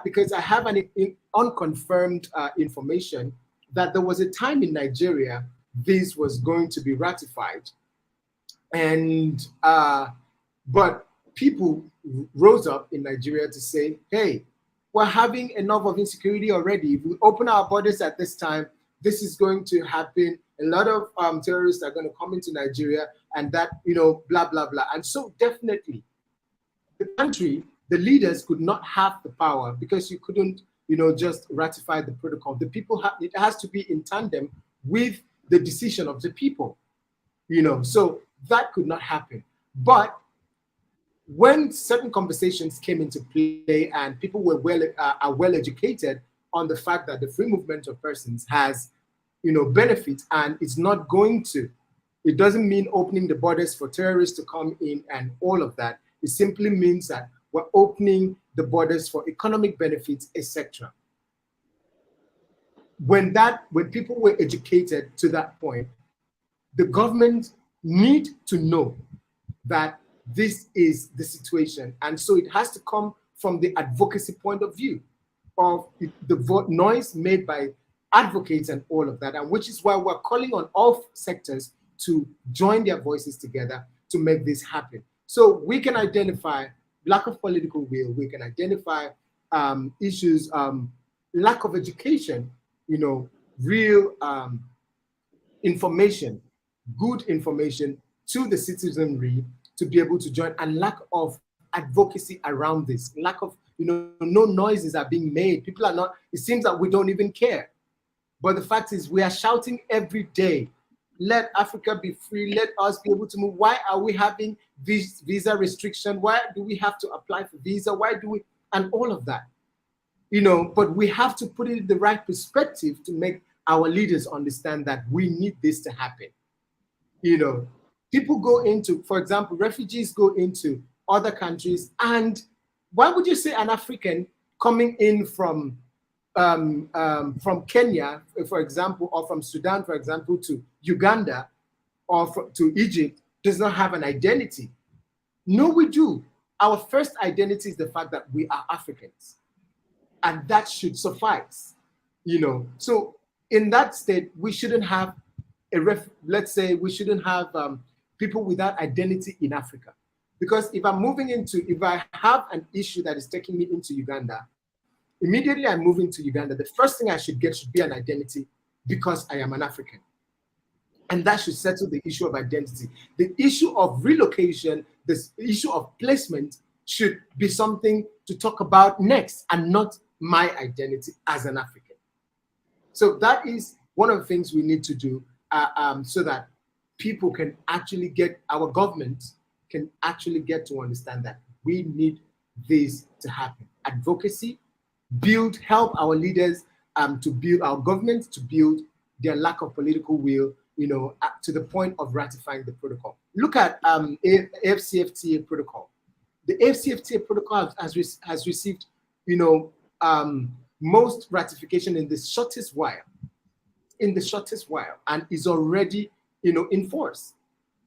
because I have an unconfirmed information that there was a time in Nigeria this was going to be ratified, and but people rose up in Nigeria to say, hey, we're having enough of insecurity already. If we open our borders at this time, this is going to happen. A lot of terrorists are going to come into Nigeria, and that, blah, blah, blah. And so definitely the country, the leaders could not have the power, because you couldn't, just ratify the protocol. The people, it has to be in tandem with the decision of the people, so that could not happen. But when certain conversations came into play and people were are well educated on the fact that the free movement of persons has, benefits, and it's not going to, it doesn't mean opening the borders for terrorists to come in and all of that. It simply means that we're opening the borders for economic benefits, etc. When people were educated to that point, the government need to know that this is the situation. And so it has to come from the advocacy point of view. of the noise made by advocates and all of that, and which is why we're calling on all sectors to join their voices together to make this happen. So we can identify lack of political will, we can identify issues, lack of education, real information, good information to the citizenry to be able to join, and lack of advocacy around this, lack of, no noises are being made. People are not, it seems that we don't even care. But the fact is, we are shouting every day, let Africa be free, let us be able to move. Why are we having visa restriction? Why do we have to apply for visa? Why do we, and all of that, but we have to put it in the right perspective to make our leaders understand that we need this to happen. People go into, for example, refugees go into other countries, and why would you say an African coming in from Kenya, for example, or from Sudan, for example, to Uganda or to Egypt does not have an identity? No, we do. Our first identity is the fact that we are Africans, and that should suffice. So in that state, we shouldn't have let's say we shouldn't have people without identity in Africa. Because if I have an issue that is taking me into Uganda, immediately I move into Uganda, the first thing I should get should be an identity, because I am an African. And that should settle the issue of identity. The issue of relocation, this issue of placement should be something to talk about next, and not my identity as an African. So that is one of the things we need to do, so that people can actually our government can actually get to understand that we need this to happen. Advocacy, help our leaders to build our government, to build their lack of political will, to the point of ratifying the protocol. Look at AFCFTA protocol. The AFCFTA protocol has received, most ratification in the shortest while, and is already, in force.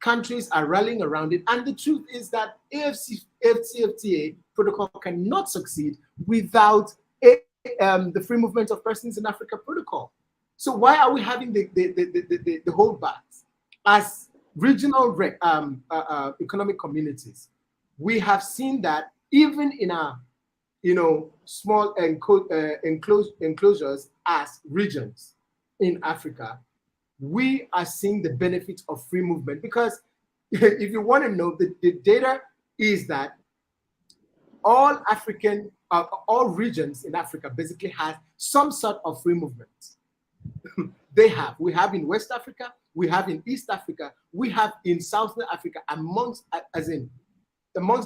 Countries are rallying around it, and the truth is that AFCFTA protocol cannot succeed without the free movement of persons in Africa protocol. So why are we having the holdbacks? As regional economic communities, we have seen that even in our small enclosures as regions in Africa, we are seeing the benefits of free movement. Because if you want to know, the data is that all regions in Africa basically have some sort of free movement. We have in West Africa, we have in East Africa, we have in Southern Africa, amongst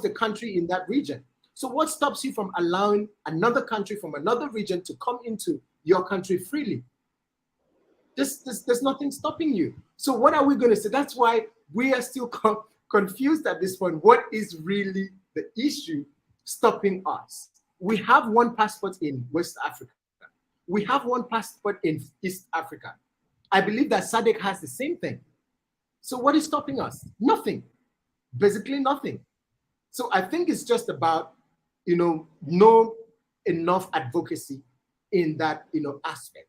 the country in that region. So what stops you from allowing another country from another region to come into your country freely? There's nothing stopping you. So what are we going to say? That's why we are still confused at this point. What is really the issue stopping us? We have one passport in West Africa. We have one passport in East Africa. I believe that SADC has the same thing. So what is stopping us? Nothing. Basically nothing. So I think it's just about, no enough advocacy in that, aspect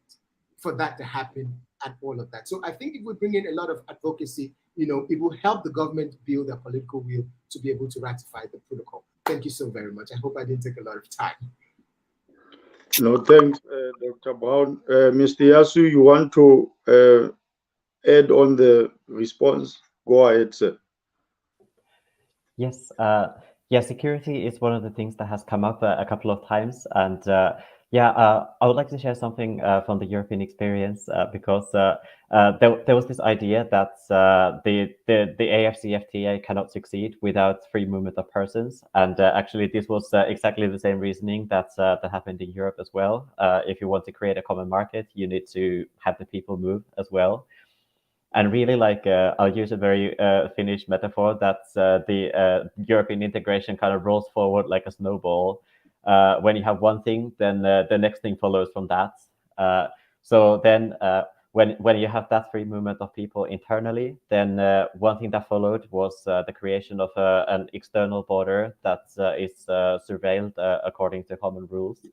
for that to happen and all of that. So I think if we bring in a lot of advocacy, it will help the government build their political will to be able to ratify the protocol. Thank you so very much. I hope I didn't take a lot of time. No, thanks, Dr. Brown. Mr. Yasu, you want to add on the response? Go ahead, sir. Yes, security is one of the things that has come up a couple of times, and I would like to share something from the European experience, because there was this idea that the AFCFTA cannot succeed without free movement of persons, and actually this was exactly the same reasoning that happened in Europe as well. If you want to create a common market, you need to have the people move as well. And really, I'll use a very Finnish metaphor that the European integration kind of rolls forward like a snowball. When you have one thing, then the next thing follows from that. So then when you have that free movement of people internally, then one thing that followed was the creation of an external border that is surveilled according to common rules.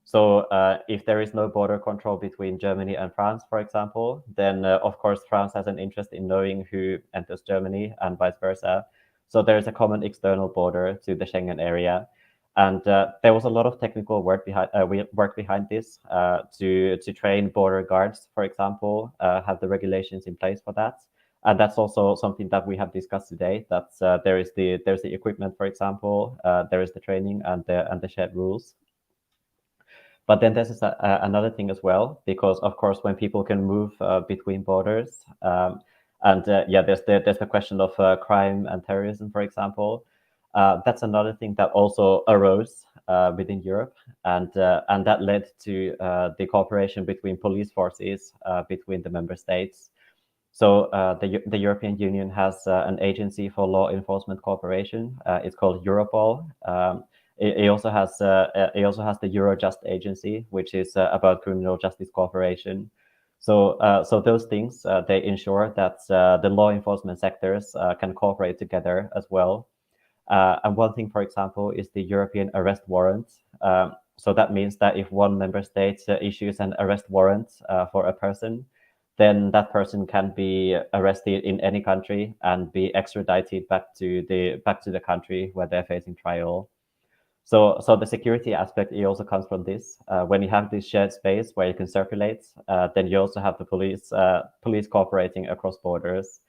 So if there is no border control between Germany and France, for example, then of course France has an interest in knowing who enters Germany and vice versa. So there is a common external border to the Schengen area. And there was a lot of technical work behind this to train border guards, for example, have the regulations in place for that. And that's also something that we have discussed today. That there's the equipment, for example, there is the training and the shared rules. But then there's another thing as well, because of course when people can move between borders, and yeah, there's the question of crime and terrorism, for example. That's another thing that also arose within Europe, and that led to the cooperation between police forces between the member states. So the European Union has an agency for law enforcement cooperation. It's called Europol. It also has the Eurojust agency, which is about criminal justice cooperation. So those things they ensure that the law enforcement sectors can cooperate together as well. And one thing, for example, is the European arrest warrant. So that means that if one member state issues an arrest warrant for a person, then that person can be arrested in any country and be extradited back to the country where they're facing trial. So the security aspect, it also comes from this. When you have this shared space where you can circulate, then you also have the police cooperating across borders.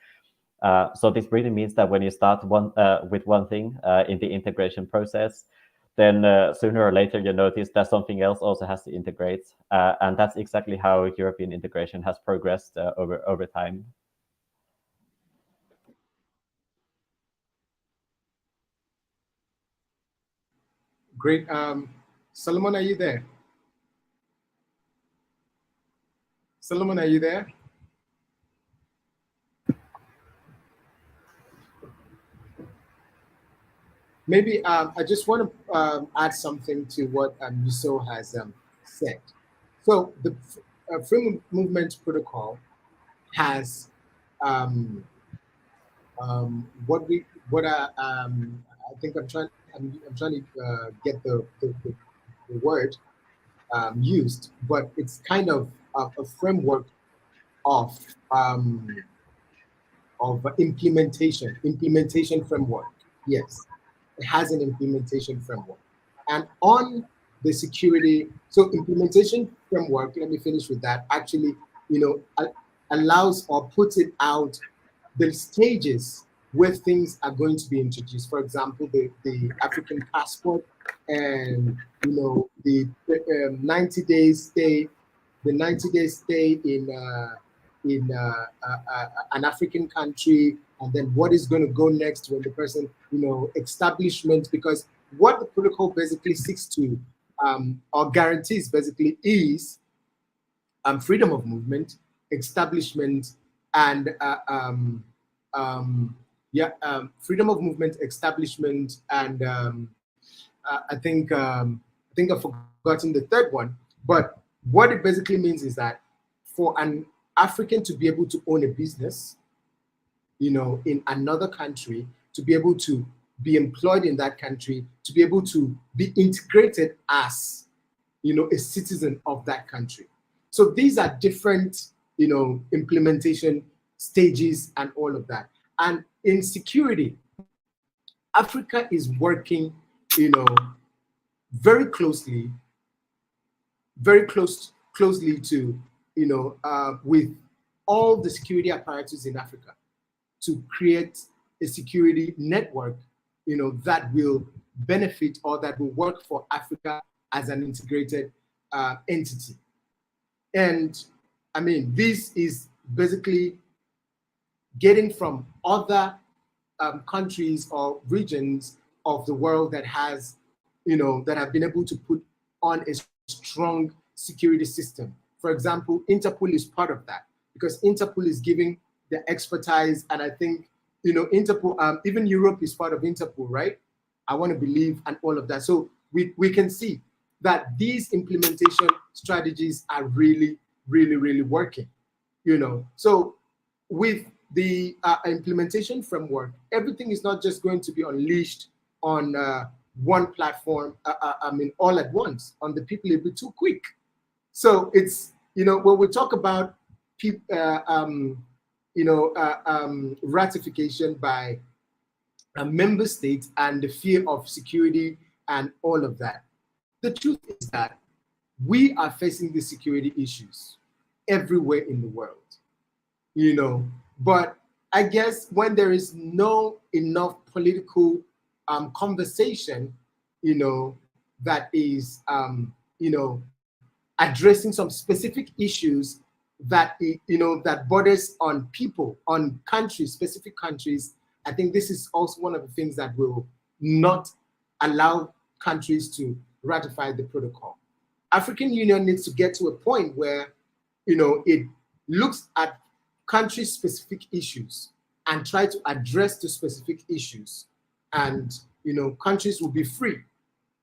So this really means that when you start with one thing in the integration process, then sooner or later you notice that something else also has to integrate, and that's exactly how European integration has progressed over time. Great. Solomon, are you there? Solomon, are you there? Maybe I just want to add something to what Yuso has said. So the Free Movement Protocol has I think I'm trying to get the word used, but it's kind of a framework of implementation framework. Yes, it has an implementation framework, and on the security. So implementation framework. Let me finish with that. Actually, allows or puts it out the stages where things are going to be introduced. For example, the African passport, and the 90 days stay, the 90-day stay in an African country, and then what is going to go next when the person, establishment, because what the protocol basically seeks to or guarantees basically is freedom of movement, establishment, and freedom of movement, establishment, and I think I've forgotten the third one. But what it basically means is that for an African to be able to own a business, in another country, to be able to be employed in that country, to be able to be integrated as, a citizen of that country. So these are different, implementation stages and all of that. And in security, Africa is working, very closely to, with all the security apparatus in Africa to create a security network, that will benefit or that will work for Africa as an integrated entity. And I mean, this is basically getting from other countries or regions of the world that has, that have been able to put on a strong security system. For example, Interpol is part of that, because Interpol is giving the expertise, and I think, Interpol, even Europe is part of Interpol, right? I want to believe, and all of that. So we can see that these implementation strategies are really, really, really working, So with the implementation framework, everything is not just going to be unleashed on one platform, all at once on the people a bit too quick. So it's, when we talk about ratification by a member state and the fear of security and all of that, the truth is that we are facing the security issues everywhere in the world, but I guess when there is no enough political conversation, that is, addressing some specific issues that, that borders on people, on countries, specific countries. I think this is also one of the things that will not allow countries to ratify the protocol. African Union needs to get to a point where, it looks at country-specific issues and try to address the specific issues, and countries will be free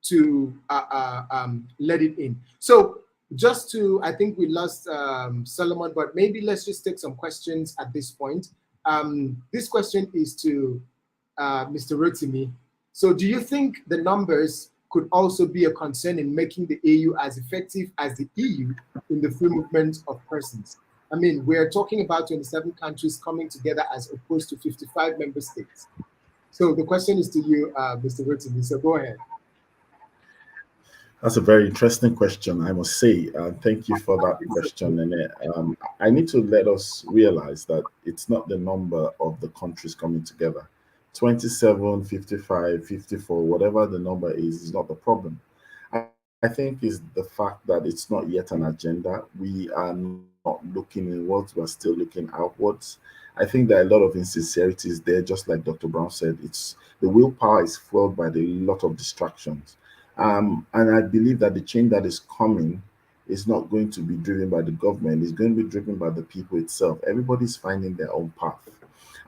to let it in. So just to, I think we lost Solomon, but maybe let's just take some questions at this point. This question is to Mr. Rotimi. So do you think the numbers could also be a concern in making the AU as effective as the EU in the free movement of persons? I mean, we're talking about 27 countries coming together as opposed to 55 member states. So the question is to you, Mr. Rotimi. So go ahead. That's a very interesting question, I must say. Thank you for that question. And I need to let us realize that it's not the number of the countries coming together. 27, 55, 54, whatever the number is not the problem. I think is the fact that it's not yet an agenda. We are not looking inwards, we're still looking outwards. I think there are a lot of insincerities there, just like Dr. Brown said. It's the willpower is fueled by a lot of distractions. And I believe that the change that is coming is not going to be driven by the government, it's going to be driven by the people itself. Everybody's finding their own path.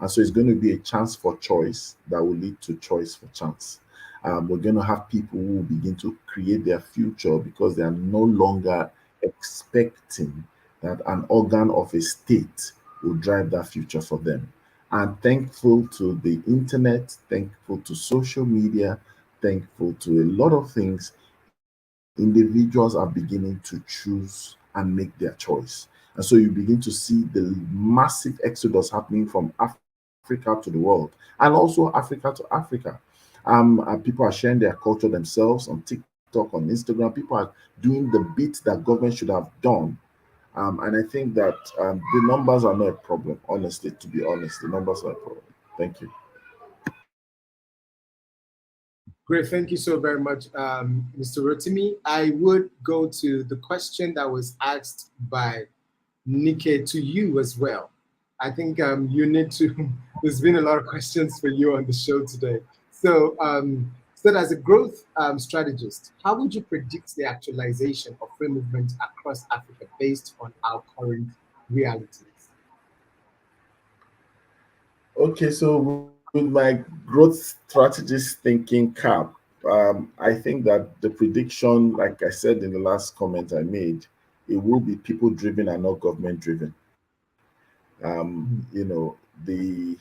And so it's going to be a chance for choice that will lead to choice for chance. We're going to have people who will begin to create their future because they are no longer expecting that an organ of a state will drive that future for them. And thankful to the internet, thankful to social media, thankful to a lot of things, individuals are beginning to choose and make their choice. And so you begin to see the massive exodus happening from Africa to the world and also Africa to Africa. People are sharing their culture themselves on TikTok, on Instagram. People are doing the bits that government should have done. And I think that the numbers are not a problem, honestly, to be honest. The numbers are a problem. Thank you. Great, thank you so very much, Mr. Rotimi. I would go to the question that was asked by Nike to you as well. I think you need to, there's been a lot of questions for you on the show today. So, so as a growth strategist, how would you predict the actualization of free movement across Africa based on our current realities? Okay, so with my growth strategist thinking cap, I think that the prediction, like I said in the last comment I made, it will be people driven and not government driven. The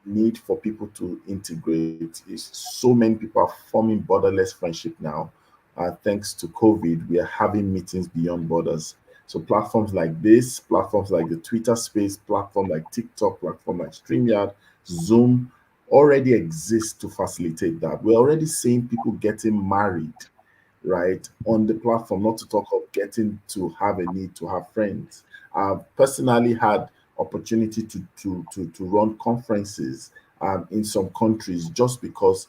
need for people to integrate is so many people are forming borderless friendship now. Thanks to COVID, we are having meetings beyond borders. So platforms like this, platforms like the Twitter space, platform like TikTok, platform like StreamYard, Zoom already exist to facilitate that. We're already seeing people getting married, right, on the platform, not to talk of getting to have a need to have friends. I've personally had opportunity to run conferences in some countries just because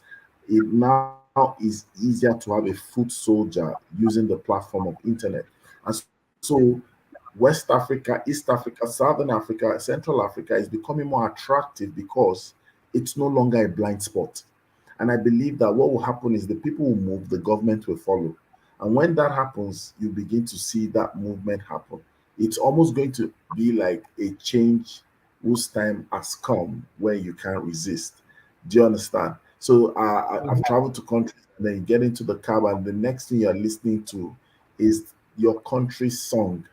it now is easier to have a foot soldier using the platform of internet. And so West Africa, East Africa, Southern Africa, Central Africa is becoming more attractive because it's no longer a blind spot. And I believe that what will happen is the people will move, the government will follow. And when that happens, you begin to see that movement happen. It's almost going to be like a change whose time has come where you can't resist. Do you understand? So I've traveled to countries and then you get into the cab and the next thing you're listening to is your country's song.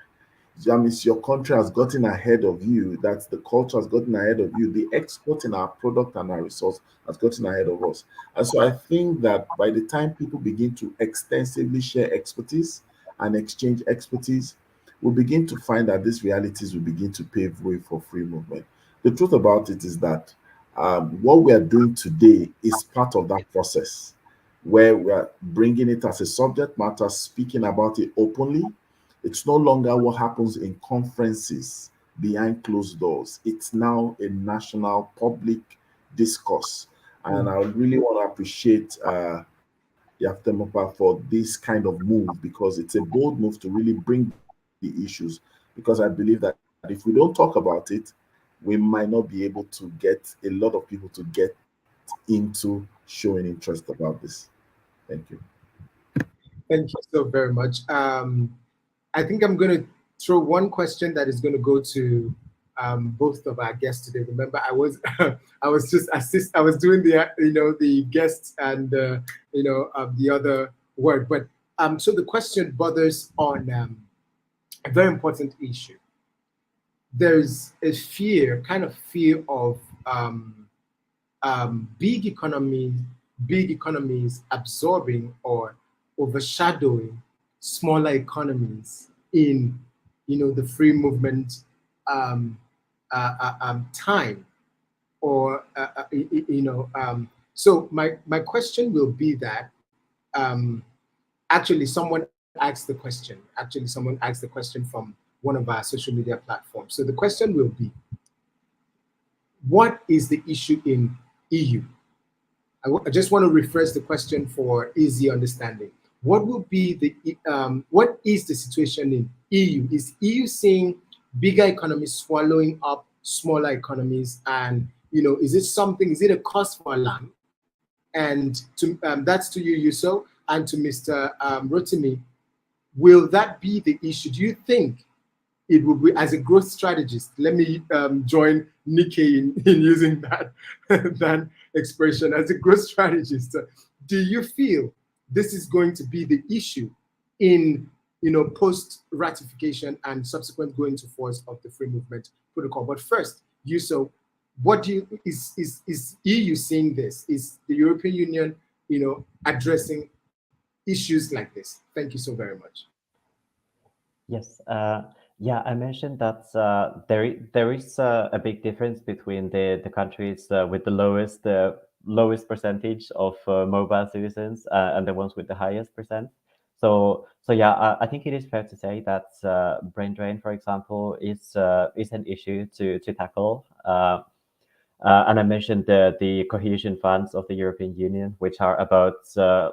that means your country has gotten ahead of you. That's the culture has gotten ahead of you. The export in our product and our resource has gotten ahead of us. And so I think that by the time people begin to extensively share expertise and exchange expertise, we'll begin to find that these realities will begin to pave way for free movement. The truth about it is that what we are doing today is part of that process where we are bringing it as a subject matter, speaking about it openly. It's no longer what happens in conferences behind closed doors. It's now a national public discourse. And Mm. I really want to appreciate Yaftemopa for this kind of move because it's a bold move to really bring the issues. Because I believe that if we don't talk about it, we might not be able to get a lot of people to get into showing interest about this. Thank you. Thank you so very much. I think I'm going to throw one question that is going to go to both of our guests today. Remember, I was I was just I was doing the the guests and the other word. But so the question bothers on a very important issue. There's a fear, kind of fear of big economies absorbing or overshadowing smaller economies in the free movement time or so my question will be that um, actually someone asked the question from one of our social media platforms. So the question will be, what is the issue in EU? I just want to rephrase the question for easy understanding. What will be what is the situation in EU? Is EU seeing bigger economies swallowing up smaller economies, and is it something? Is it a cost for alarm? And that's to you, Yuso, and to Mr. Rotimi. Will that be the issue? Do you think it would be, as a growth strategist, let me join Nikkei in using that expression, as a growth strategist, do you feel this is going to be the issue in post ratification and subsequent going to force of the free movement protocol? But first, Yuso, what do you is EU seeing this? Is the European Union addressing issues like this? Thank you so very much. Yes. Yeah, I mentioned that there is a big difference between the countries with the lowest percentage of mobile citizens and the ones with the highest percent. So yeah, I think it is fair to say that brain drain, for example, is an issue to tackle. And I mentioned the cohesion funds of the European Union, which are about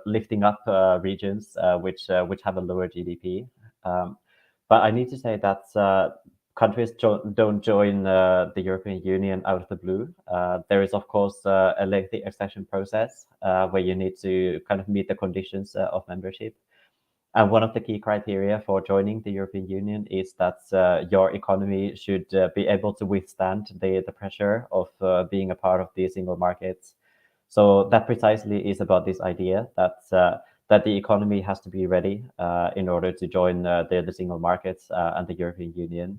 lifting up regions which have a lower GDP. Um, but I need to say that countries don't join the European Union out of the blue. There is, of course, a lengthy accession process where you need to kind of meet the conditions of membership. And one of the key criteria for joining the European Union is that your economy should be able to withstand the pressure of being a part of the single market. So that precisely is about this idea that the economy has to be ready in order to join the single markets and the European Union.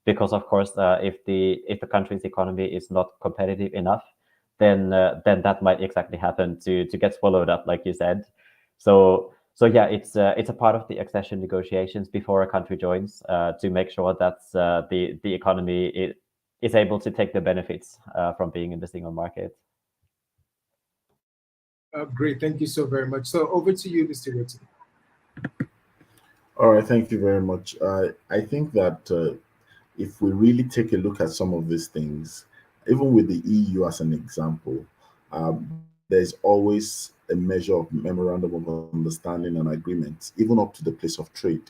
Because of course, if the country's economy is not competitive enough, then that might exactly happen to get swallowed up, like you said. So yeah, it's a part of the accession negotiations before a country joins to make sure that the economy is able to take the benefits from being in the single market. Great, thank you so very much. So over to you, Mr. Wilson. All right, thank you very much. I think that if we really take a look at some of these things, even with the EU as an example, there's always a measure of memorandum of understanding and agreement, even up to the place of trade.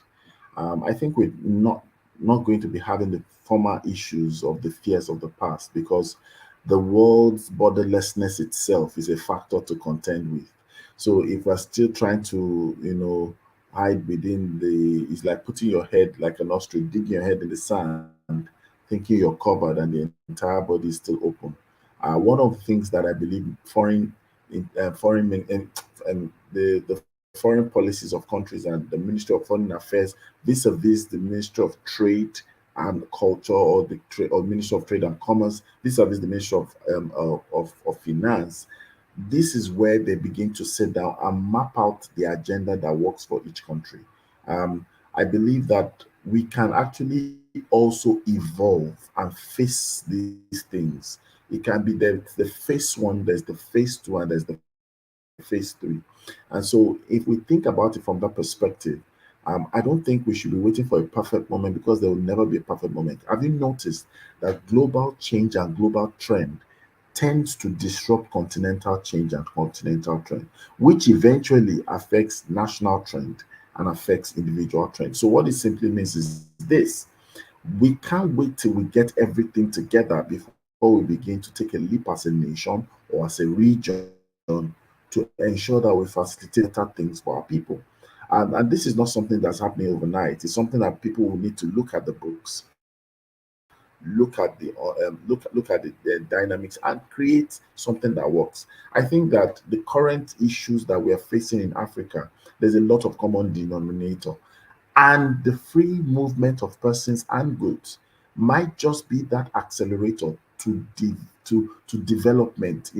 I think we're not going to be having the former issues of the fears of the past because the world's borderlessness itself is a factor to contend with. So if we're still trying to, hide within it's like putting your head like an ostrich, digging your head in the sand, thinking you're covered and the entire body is still open. One of the things that I believe foreign in, foreign and the foreign policies of countries and the Ministry of Foreign Affairs vis-a-vis the Ministry of Trade and Culture, or the or Ministry of Trade and Commerce vis-a-vis the Ministry of Finance. This is where they begin to sit down and map out the agenda that works for each country. I believe that we can actually also evolve and face these things. It can be the phase one, there's the phase two, and there's the phase three. And so, if we think about it from that perspective, I don't think we should be waiting for a perfect moment, because there will never be a perfect moment. Have you noticed that global change and global trend tends to disrupt continental change and continental trend, which eventually affects national trend and affects individual trend? So, what it simply means is this: we can't wait till we get everything together before we begin to take a leap as a nation or as a region to ensure that we facilitate better things for our people. And this is not something that's happening overnight. It's something that people will need to look at the books, look at the dynamics, and create something that works. I think that the current issues that we are facing in Africa, there's a lot of common denominator, and the free movement of persons and goods might just be that accelerator to development,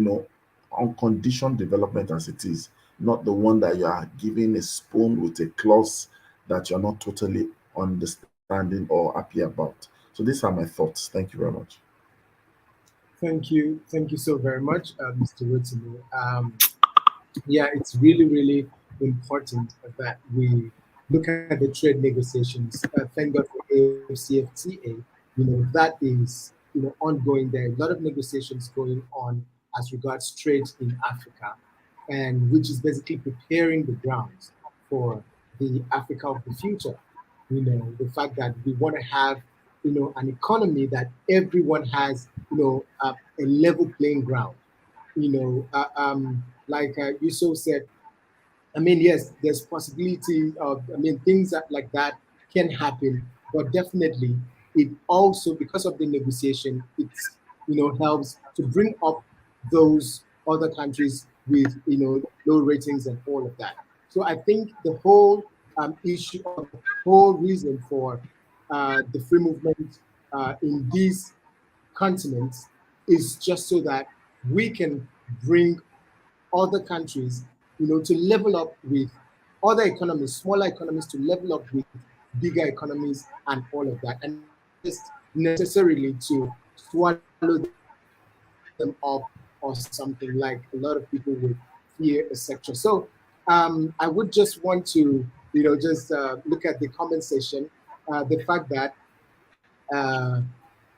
unconditioned development as it is, not the one that you are giving a spoon with a clause that you're not totally understanding or happy about. So these are my thoughts. Thank you very much. Thank you so very much, Mr. Rotimi. Yeah, it's really, really important that we look at the trade negotiations. Thank God for AFCFTA. That is, ongoing. There are a lot of negotiations going on as regards trade in Africa, and which is basically preparing the grounds for the Africa of the future. The fact that we want to have, an economy that everyone has, a level playing ground. Like Yusuf said, I mean, yes, there's possibility of, things like that can happen, but definitely it also, because of the negotiation, it's, helps to bring up those other countries with, low ratings and all of that. So I think the whole issue, or the whole reason for the free movement in these continents is just so that we can bring other countries, to level up with other economies, smaller economies, to level up with bigger economies and all of that, and not just necessarily to swallow them up or something like a lot of people would fear, etc. So I would just want to, just look at the comment section. The fact that uh,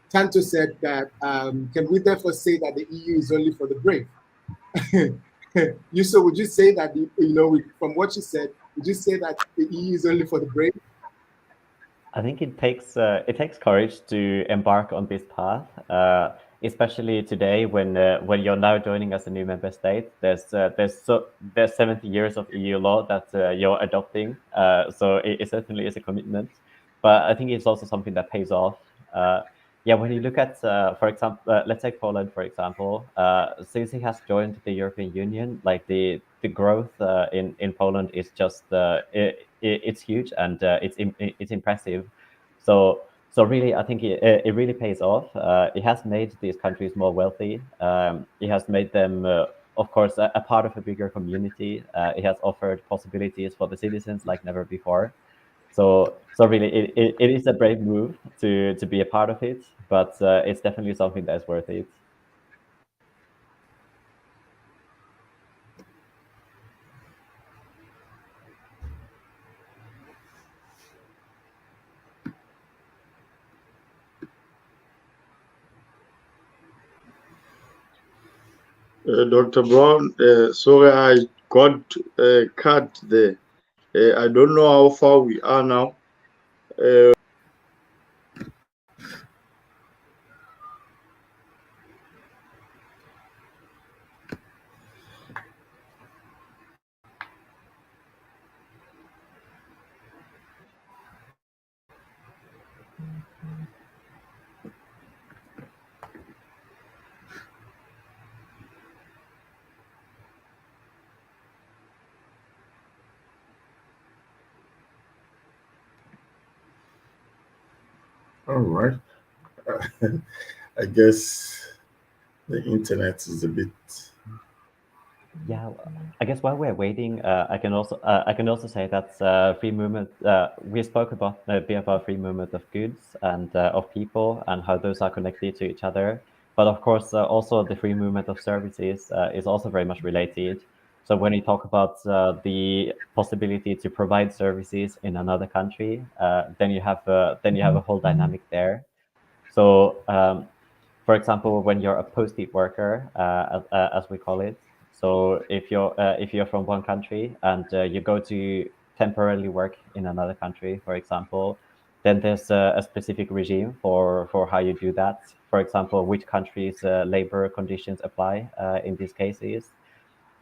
Tanto said that, can we therefore say that the EU is only for the brave? You so would you say that from what you said, would you say that the EU is only for the brave? I think it takes courage to embark on this path, especially today when you're now joining as a new member state. There's 70 years of EU law that you're adopting, so it certainly is a commitment. But I think it's also something that pays off. Yeah, when you look at, for example, let's take Poland for example. Since it has joined the European Union, like the growth in Poland is just it's huge, and it's impressive. So really, I think it really pays off. It has made these countries more wealthy. It has made them, of course, a part of a bigger community. It has offered possibilities for the citizens like never before. So really, it is a brave move to be a part of it, but it's definitely something that's worth it. Dr. Brown, sorry, I got cut there. I don't know how far we are now. All right. I guess the internet is a bit. Yeah, I guess while we're waiting, I can also say that free movement. We spoke about a bit about free movement of goods and of people and how those are connected to each other. But of course, also the free movement of services is also very much related. So when you talk about the possibility to provide services in another country, then you have a whole dynamic there. So, for example, when you're a post-it worker, as we call it, so if you're from one country and you go to temporarily work in another country, for example, then there's a specific regime for how you do that. For example, which countries' labor conditions apply in these cases,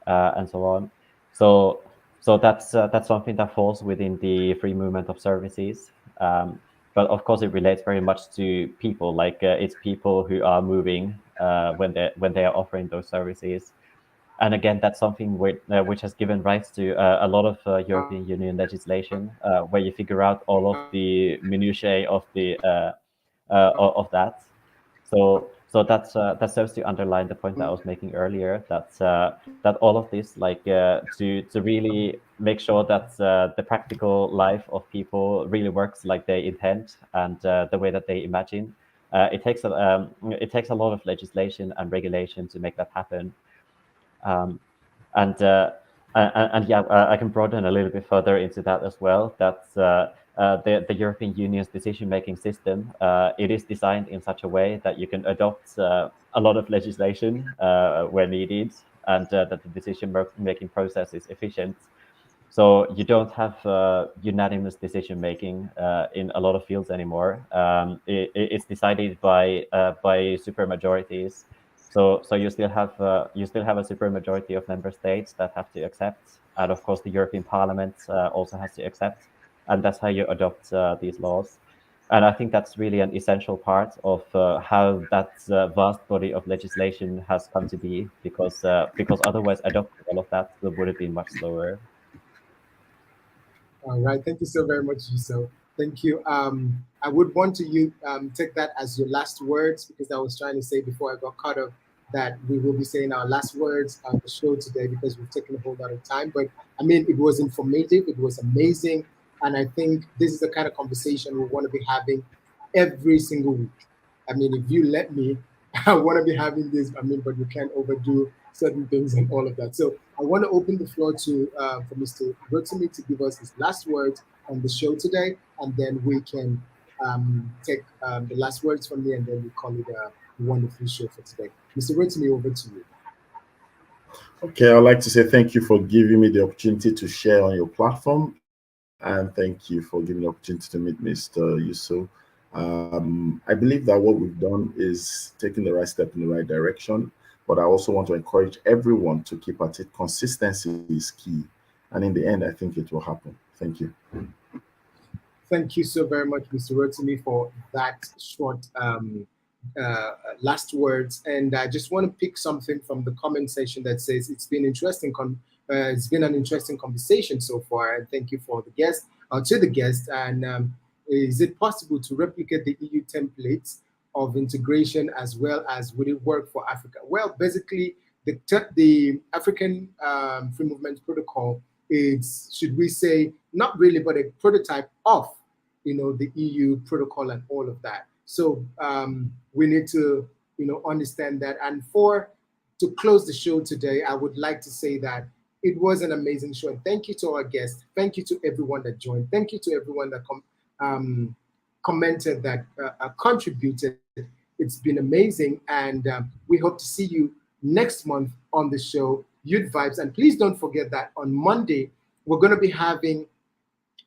and so on. So that's something that falls within the free movement of services. But of course, it relates very much to people. Like it's people who are moving when they are offering those services. And again, that's something which has given rise to a lot of European Union legislation, where you figure out all of the minutiae of that. So that serves to underline the point that I was making earlier, that all of this, like to really make sure that the practical life of people really works like they intend and the way that they imagine. It takes a lot of legislation and regulation to make that happen. Um, and yeah, I can broaden a little bit further into that as well. That's the European Union's decision-making system. It is designed in such a way that you can adopt a lot of legislation where needed, and that the decision-making process is efficient. So you don't have unanimous decision making in a lot of fields anymore. It's decided by super majorities. So you still have a super majority of member states that have to accept, and of course the European Parliament also has to accept, and that's how you adopt these laws. And I think that's really an essential part of how that vast body of legislation has come to be, because otherwise adopting all of that would have been much slower. All right. Thank you so very much, Yuso. Thank you. I would want to you take that as your last words, because I was trying to say before I got cut off that we will be saying our last words on the show today because we've taken a whole lot of time. But I mean, it was informative. It was amazing. And I think this is the kind of conversation we want to be having every single week. I mean, if you let me, I want to be having this. I mean, but we can't overdo certain things and all of that. So I want to open the floor to for Mr. Rotimi to give us his last words on the show today, and then we can take the last words from me, and then we call it a wonderful show for today. Mr. Rotimi, over to you. Okay, I'd like to say thank you for giving me the opportunity to share on your platform, and thank you for giving the opportunity to meet Mr. Yusuf. I believe that what we've done is taking the right step in the right direction, but I also want to encourage everyone to keep at it. Consistency is key, and in the end, I think it will happen. Thank you. Thank you so very much, Mr. Rotimi, for that short last words. And I just want to pick something from the comment section that says it's been interesting. It's been an interesting conversation so far, and thank you for the guest to the guest. And is it possible to replicate the EU templates of integration as well as would it work for Africa? Well, basically, the African Free Movement Protocol is, should we say, not really, but a prototype of the EU protocol and all of that. So we need to understand that. And to close the show today, I would like to say that it was an amazing show. And thank you to our guests. Thank you to everyone that joined. Thank you to everyone that commented, that contributed. It's been amazing. And we hope to see you next month on the show, Youth Vibes. And please don't forget that on Monday, we're going to be having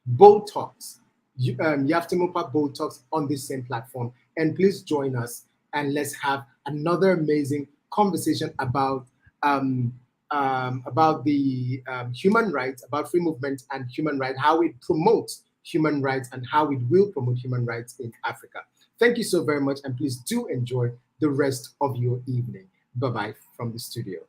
Bold Talks. Yaftemopa Bold Talks on this same platform. And please join us and let's have another amazing conversation about the human rights, about free movement and human rights, how it promotes human rights and how it will promote human rights in Africa. Thank you so very much, and please do enjoy the rest of your evening. Bye-bye from the studio.